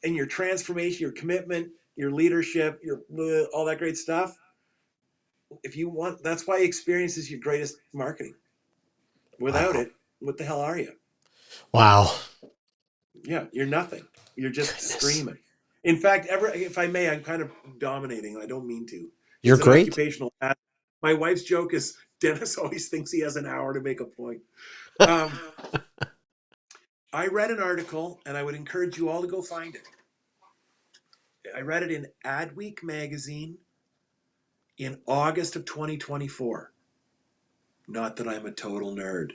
and your transformation, your commitment, your leadership, your all that great stuff. If you want, that's why experience is your greatest marketing. Without Wow. it, what the hell are you? Wow. Yeah, you're nothing. You're just Goodness. screaming. In fact, if I may, I'm kind of dominating. I don't mean to. You're It's an great. occupational hazard. My wife's joke is Dennis always thinks he has an hour to make a point. I read an article, and I would encourage you all to go find it. I read it in Adweek magazine in August of 2024. Not that I'm a total nerd.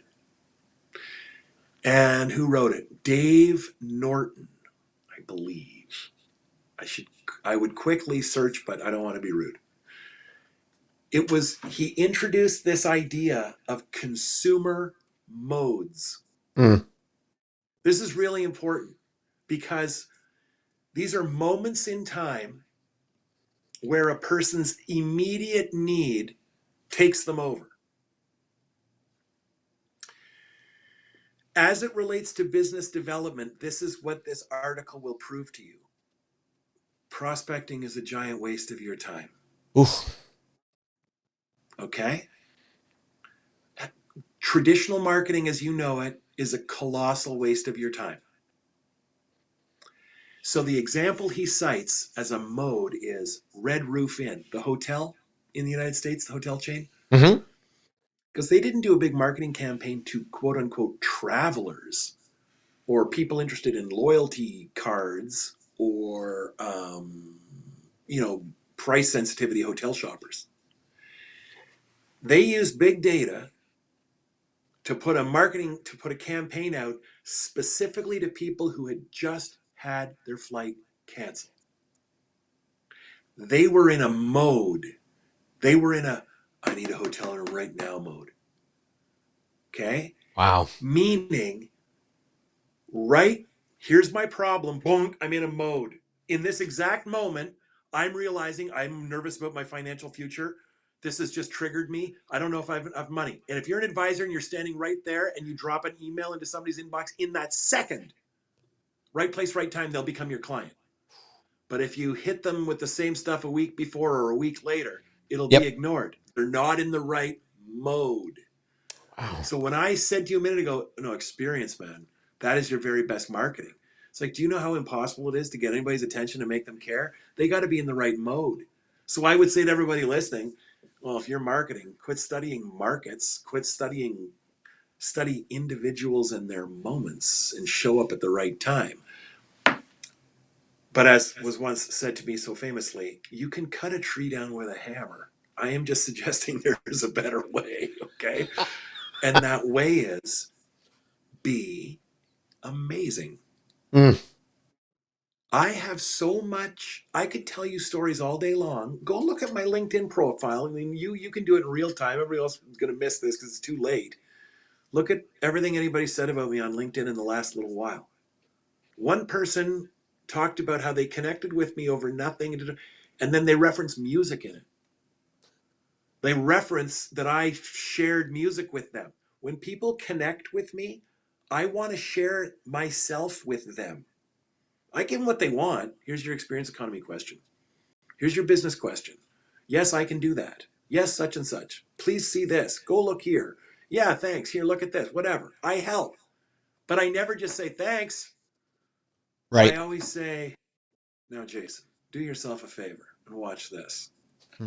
And who wrote it? Dave Norton, I believe. I would quickly search, but I don't want to be rude. He introduced this idea of consumer modes. Mm. This is really important because these are moments in time where a person's immediate need takes them over. As it relates to business development, this is what this article will prove to you. Prospecting is a giant waste of your time. Oof. Okay? Traditional marketing, as you know it, is a colossal waste of your time. So the example he cites as a mode is Red Roof Inn, the hotel in the United States, the hotel chain. Mm-hmm. Because they didn't do a big marketing campaign to quote unquote travelers or people interested in loyalty cards or, price sensitivity hotel shoppers. They used big data to put a campaign out specifically to people who had just had their flight canceled. They were in a mode. They were in a I need a hotel room right now mode. Okay? Wow. Meaning, right, here's my problem. Boom, I'm in a mode. In this exact moment, I'm realizing I'm nervous about my financial future. This has just triggered me. I don't know if I have enough money. And if you're an advisor and you're standing right there and you drop an email into somebody's inbox in that second, right place, right time, they'll become your client. But if you hit them with the same stuff a week before or a week later, it'll be Yep. ignored. They're not in the right mode. Wow. So when I said to you a minute ago, no, experience, man, that is your very best marketing. It's like, do you know how impossible it is to get anybody's attention and make them care? They got to be in the right mode. So I would say to everybody listening, well, if you're marketing, quit studying markets, study individuals and their moments and show up at the right time. But as was once said to me so famously, you can cut a tree down with a hammer. I am just suggesting there is a better way, okay? And that way is be amazing. Mm. I have so much, I could tell you stories all day long. Go look at my LinkedIn profile. I mean, you can do it in real time. Everybody else is going to miss this because it's too late. Look at everything anybody said about me on LinkedIn in the last little while. One person talked about how they connected with me over nothing, and then they referenced music in it. They reference that I shared music with them. When people connect with me, I want to share myself with them. I give them what they want. Here's your experience economy question. Here's your business question. Yes, I can do that. Yes, such and such. Please see this. Go look here. Yeah, thanks. Here, look at this. Whatever. I help. But I never just say thanks. I Right. always say, now, Jason, do yourself a favor and watch this. Hmm.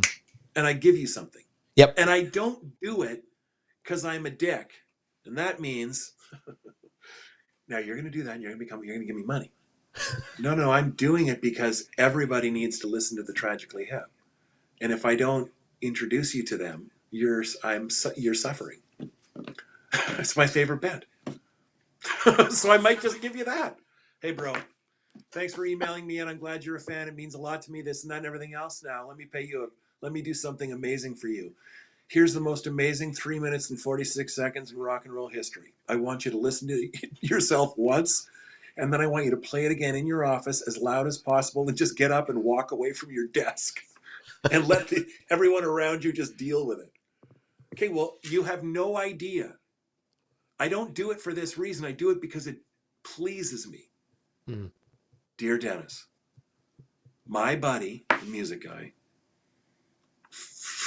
And I give you something. Yep. And I don't do it because I'm a dick. And that means, now you're going to do that and you're going to give me money. No, I'm doing it because everybody needs to listen to the Tragically Hip. And if I don't introduce you to them, you're suffering. It's my favorite band. So I might just give you that. Hey, bro, thanks for emailing me, and I'm glad you're a fan. It means a lot to me, this and that and everything else. Now, let me do something amazing for you. Here's the most amazing 3 minutes and 46 seconds in rock and roll history. I want you to listen to yourself once, and then I want you to play it again in your office as loud as possible and just get up and walk away from your desk and let everyone around you just deal with it. Okay, well, you have no idea. I don't do it for this reason. I do it because it pleases me. Mm. Dear Dennis, my buddy, the music guy,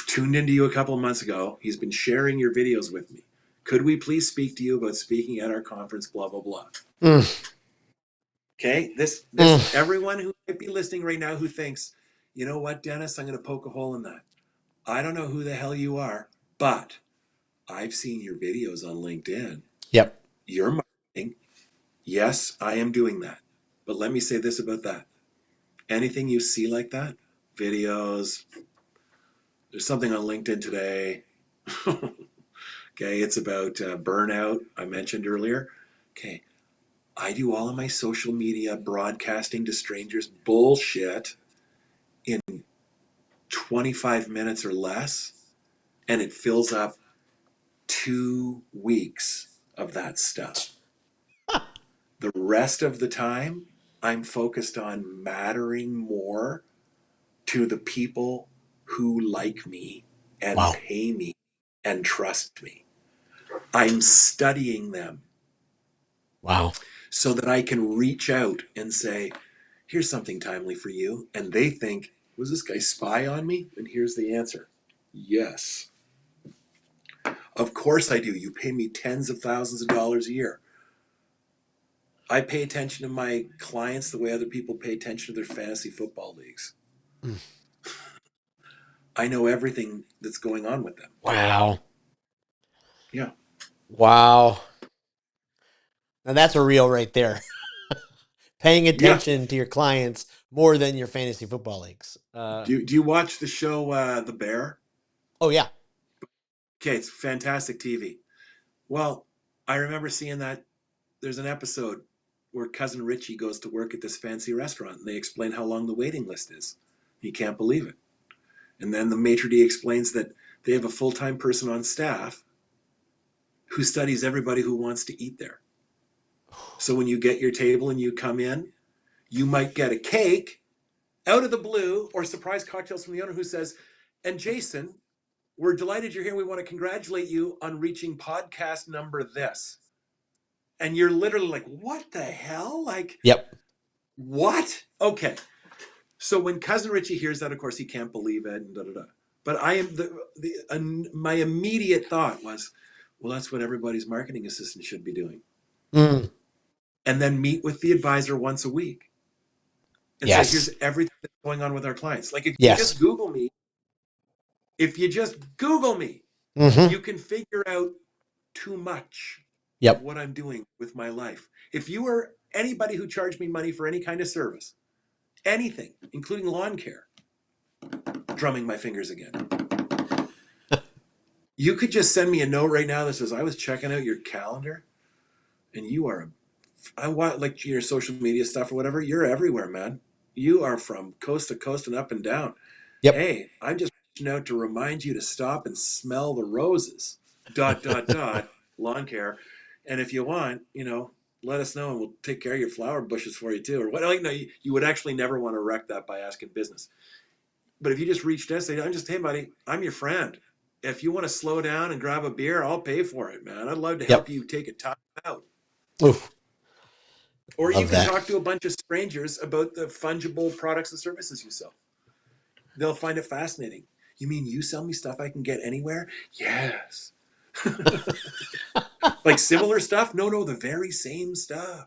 tuned into you a couple of months ago. He's been sharing your videos with me. Could we please speak to you about speaking at our conference, blah, blah, blah. Mm. Okay, this Mm. everyone who might be listening right now who thinks, you know what, Dennis, I'm going to poke a hole in that. I don't know who the hell you are, but I've seen your videos on LinkedIn. Yep. You're marketing. Yes, I am doing that. But let me say this about that. Anything you see like that, videos, there's something on LinkedIn today. Okay, it's about burnout, I mentioned earlier. Okay, I do all of my social media broadcasting to strangers bullshit in 25 minutes or less, and it fills up 2 weeks of that stuff. The rest of the time, I'm focused on mattering more to the people who like me and Wow. pay me and trust me. I'm studying them Wow. so that I can reach out and say, here's something timely for you. And they think, was this guy spy on me? And here's the answer. Yes. Of course I do. You pay me tens of thousands of dollars a year. I pay attention to my clients the way other people pay attention to their fantasy football leagues. Mm. I know everything that's going on with them. Wow. Yeah. Wow. Now that's a reel right there. Paying Yeah. attention to your clients more than your fantasy football leagues. Do you watch the show The Bear? Oh yeah. Okay, it's fantastic TV. Well, I remember seeing that there's an episode where cousin Richie goes to work at this fancy restaurant and they explain how long the waiting list is. He can't believe it. And then the maitre d' explains that they have a full-time person on staff who studies everybody who wants to eat there. So when you get your table and you come in, you might get a cake out of the blue or surprise cocktails from the owner who says, and Jason, we're delighted you're here. We want to congratulate you on reaching podcast number this. And you're literally like, what the hell? Like, Yep. what? Okay. So when Cousin Richie hears that, of course, he can't believe it and da da da. But I am my immediate thought was, well, that's what everybody's marketing assistant should be doing. Mm. And then meet with the advisor once a week and say, Yes. here's everything that's going on with our clients. Like if you Yes. just Google me, Mm-hmm. you can figure out too much of Yep. what I'm doing with my life. If you were anybody who charged me money for any kind of service, anything, including lawn care, drumming my fingers again, you could just send me a note right now that says, I was checking out your calendar and you are, I want like your social media stuff or whatever. You're everywhere, man. You are from coast to coast and up and down. Yep. Hey, I'm just reaching out to remind you to stop and smell the roses, ... lawn care. And if you want, let us know and we'll take care of your flower bushes for you too. Or what? Like, no, you would actually never want to wreck that by asking business. But if you just reached out and say, hey, buddy, I'm your friend. If you want to slow down and grab a beer, I'll pay for it, man. I'd love to help Yep. you take a time out. Oof. Or you Love can that. talk to a bunch of strangers about the fungible products and services you sell. They'll find it fascinating. You mean you sell me stuff I can get anywhere? Yes. Like similar stuff? No, the very same stuff.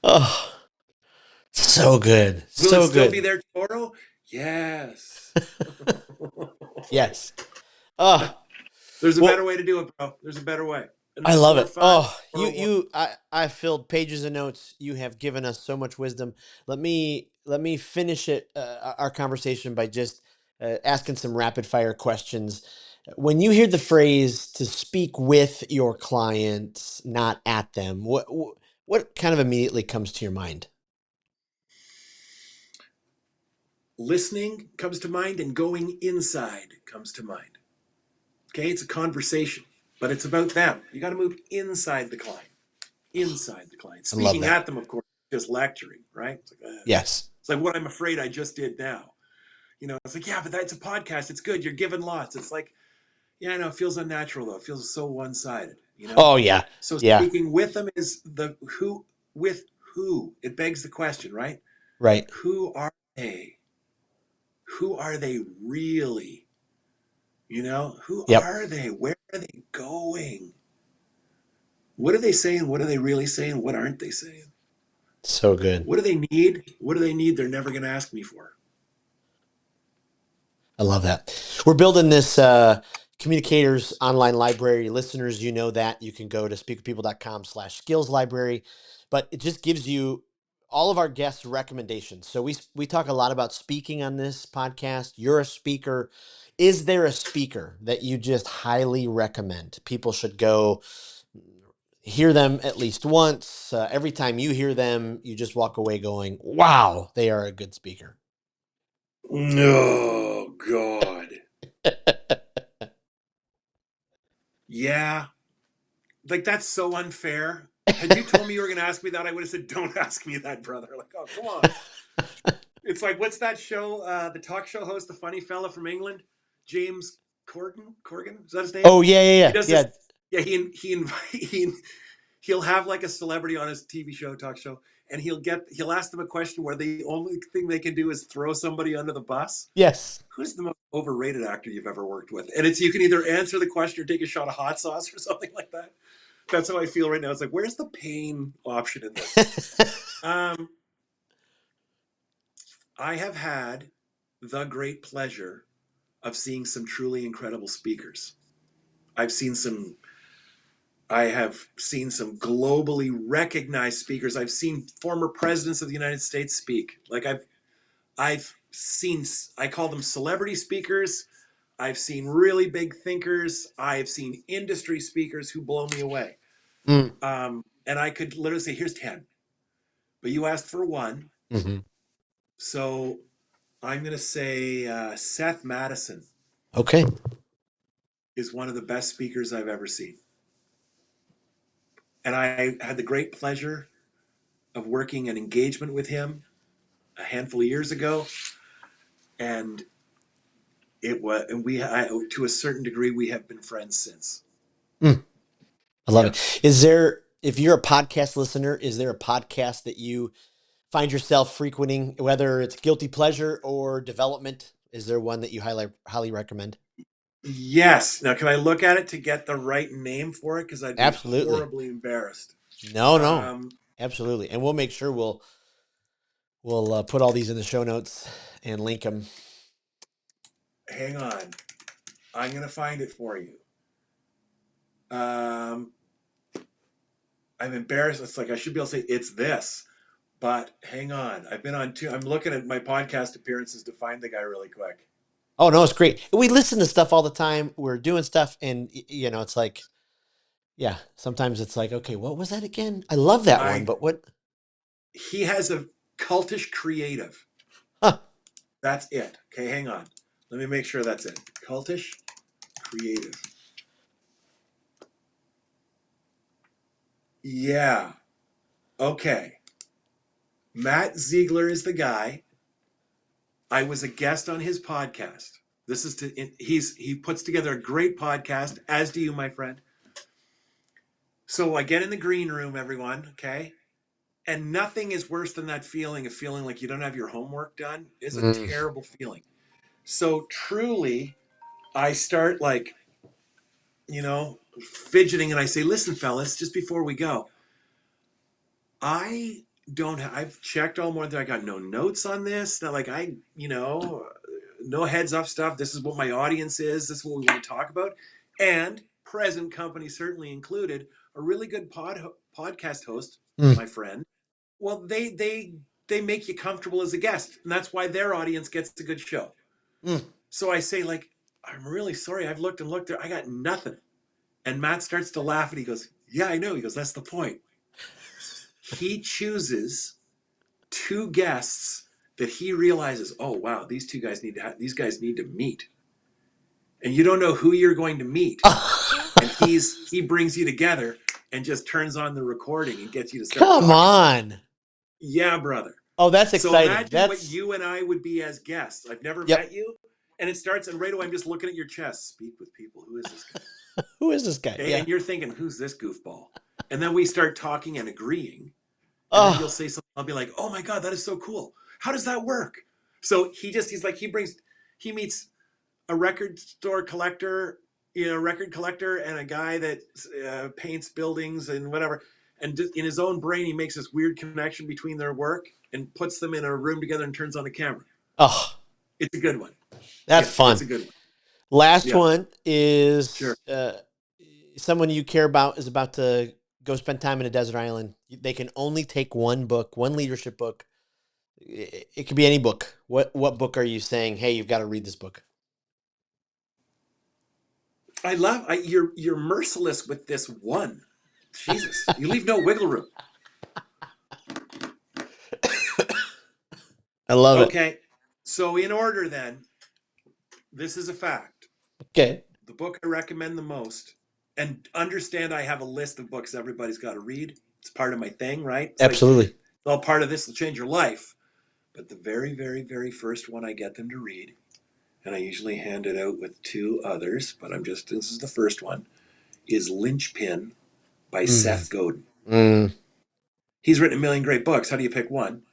Oh, so good. Will it So still be good. there tomorrow? Yes. Yes. Oh, There's a better well, way to do it, bro. There's a better way. And I it's love more it. fun. Oh, I filled pages of notes. You have given us so much wisdom. Let me finish it, our conversation by just asking some rapid fire questions. When you hear the phrase to speak with your clients, not at them, what kind of immediately comes to your mind? Listening comes to mind and going inside comes to mind. Okay, it's a conversation, but it's about them. You got to move inside the client. Inside the client. I love Speaking that. at them, of course, just lecturing, right? Yes. It's like what I'm afraid I just did now. It's like, yeah, but that's a podcast. It's good. You're giving lots. It's like, yeah, I know. It feels unnatural, though. It feels so one-sided. Oh yeah. So Yeah. speaking with them is the who, with who. It begs the question, right? Right. Who are they? Who are they really? Who Yep. are they? Where are they going? What are they saying? What are they really saying? What aren't they saying? So good. What do they need? What do they need they're never going to ask me for? I love that. We're building this communicators online library. Listeners, you know that. You can go to speakwithpeople.com/skills library, but it just gives you all of our guests' recommendations. So we talk a lot about speaking on this podcast. You're a speaker. Is there a speaker that you just highly recommend? People should go hear them at least once. Every time you hear them, you just walk away going, wow, they are a good speaker. Oh, God. Yeah. Like, that's so unfair. Had you told me you were going to ask me that, I would have said, don't ask me that, brother. Like, oh, come on. It's like, what's that show? The talk show host, the funny fella from England, James Corgan? Is that his name? Oh, yeah, yeah, He yeah. does Yeah. this. Yeah, he'll have like a celebrity on his TV show, talk show, and he'll ask them a question where the only thing they can do is throw somebody under the bus. Yes. Who's the most overrated actor you've ever worked with? And you can either answer the question or take a shot of hot sauce or something like that. That's how I feel right now. It's like, where's the pain option in this? I have had the great pleasure of seeing some truly incredible speakers. I have seen some globally recognized speakers. I've seen former presidents of the United States speak. Like I've seen, I call them celebrity speakers. I've seen really big thinkers. I've seen industry speakers who blow me away. Mm. And I could literally say, here's 10, but you asked for one. Mm-hmm. So I'm going to say Seth Madison Okay. is one of the best speakers I've ever seen. And I had the great pleasure of working an engagement with him a handful of years ago. And It was, and to a certain degree, we have been friends since. Mm, I love Yeah. it. Is there, if you're a podcast listener, is there a podcast that you find yourself frequenting, whether it's guilty pleasure or development? Is there one that you highly recommend? Yes. Now, can I look at it to get the right name for it? Because I'd be Absolutely. horribly embarrassed. No, Um, absolutely. And we'll make sure we'll put all these in the show notes and link them. Hang on. I'm going to find it for you. I'm embarrassed. It's like I should be able to say it's this, but hang on. I've been on two. I'm looking at my podcast appearances to find the guy really quick. Oh no, it's great. We listen to stuff all the time. We're doing stuff, and it's like, yeah. Sometimes it's like, okay, what was that again? I love that one, but what? He has a cultish creative. Huh. That's it. Okay, hang on. Let me make sure that's it. Cultish creative. Yeah. Okay. Matt Ziegler is the guy. I was a guest on his podcast. He puts together a great podcast, as do you, my friend. So I get in the green room, everyone, okay? And nothing is worse than that feeling of feeling like you don't have your homework done. It's a terrible feeling. So truly, I start like, fidgeting, and I say, listen, fellas, just before we go, I've checked all morning. I got no notes on this. Not like no heads up stuff. This is what my audience is. This is what we want to talk about. And present company certainly included, a really good podcast host, my friend. Well, they make you comfortable as a guest, and that's why their audience gets a good show. So I say, like, I'm really sorry. I've looked and looked there. I got nothing. And Matt starts to laugh, and he goes, yeah, I know. He goes, that's the point. He chooses two guests that he realizes, oh wow, these guys need to meet, and you don't know who you're going to meet, and he brings you together and just turns on the recording and gets you to start Come talking. on. Yeah, brother. Oh, that's So exciting. imagine what you and I would be as guests. I've never met you, and it starts, and right away I'm just looking at your chest. Speak with people. Who is this guy? Who is this guy? Okay, Yeah. and you're thinking, who's this goofball? And then we start talking and agreeing. And then you'll say something, I'll be like, oh my God, that is so cool. How does that work? So he meets a record collector and a guy that paints buildings and whatever. And in his own brain, he makes this weird connection between their work and puts them in a room together and turns on the camera. Oh, it's a good one. That's fun. It's a good one. Last one is Sure. Someone you care about is about to go spend time in a desert island. They can only take one book, one leadership book. It could be any book. What book are you saying, hey, you've got to read this book? You're merciless with this one. Jesus, you leave no wiggle room. I love it. Okay, so in order then, this is a fact. Okay. The book I recommend the most, and understand I have a list of books everybody's got to read. It's part of my thing, right? It's absolutely. Like, all part of this will change your life. But the very, very, very first one I get them to read, and I usually hand it out with two others, but this is the first one, is Lynchpin by Seth Godin. He's written a million great books. How do you pick one?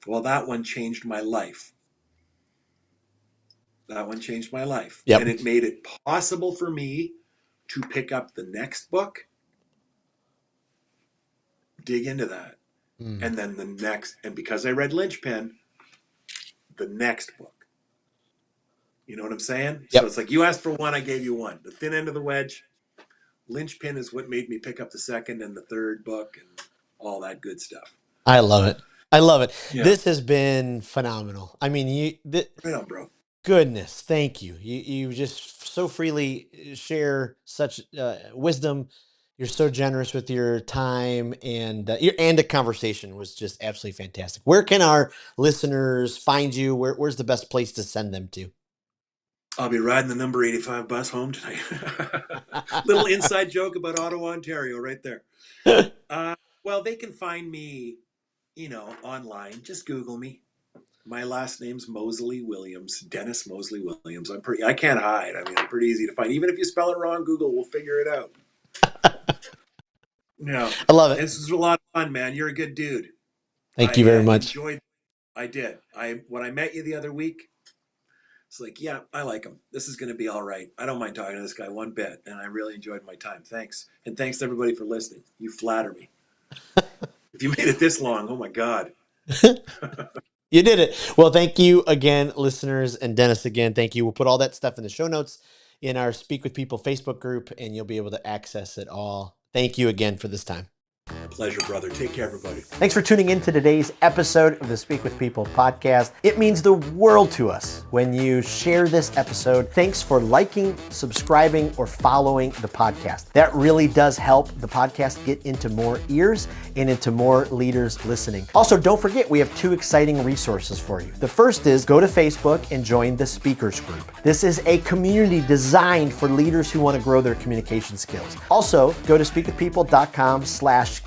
Well, that one changed my life. That one changed my life. Yep. And it made it possible for me to pick up the next book, dig into that, and then the next. And because I read Lynchpin, the next book. You know what I'm saying? Yep. So it's like you asked for one, I gave you one. The thin end of the wedge. Lynchpin is what made me pick up the second and the third book and all that good stuff. I love it. I love it. Yeah. This has been phenomenal. I mean, right on, bro. Goodness, thank you. You just so freely share such wisdom. You're so generous with your time, and the conversation was just absolutely fantastic. Where can our listeners find you? Where's the best place to send them to? I'll be riding the number 85 bus home tonight. Little inside joke about Ottawa, Ontario, right there. Well, they can find me, online. Just Google me. My last name's Mosely-Williams, Dennis Mosely-Williams. I can't hide. I mean, I'm pretty easy to find. Even if you spell it wrong, Google will figure it out. No, I love it. this was a lot of fun, man. You're a good dude. Thank you I very much. enjoyed. I did. When I met you the other week, it's like, yeah, I like him. This is going to be all right. I don't mind talking to this guy one bit, and I really enjoyed my time. Thanks, and thanks to everybody for listening. You flatter me. If you made it this long, oh my God. You did it. Well, thank you again, listeners, and Dennis again. Thank you. We'll put all that stuff in the show notes in our Speak with People Facebook group, and you'll be able to access it all. Thank you again for this time. Pleasure, brother. Take care, everybody. Thanks for tuning in to today's episode of the Speak with People podcast. It means the world to us when you share this episode. Thanks for liking, subscribing, or following the podcast. That really does help the podcast get into more ears and into more leaders listening. Also, don't forget, we have 2 exciting resources for you. The first is go to Facebook and join the Speakers Group. This is a community designed for leaders who want to grow their communication skills. Also, go to speakwithpeople.com/skills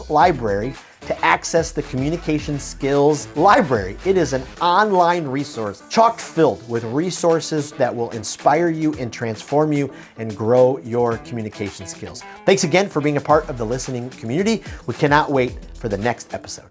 library to access the Communication Skills Library. It is an online resource chock filled with resources that will inspire you and transform you and grow your communication skills. Thanks again for being a part of the listening community. We cannot wait for the next episode.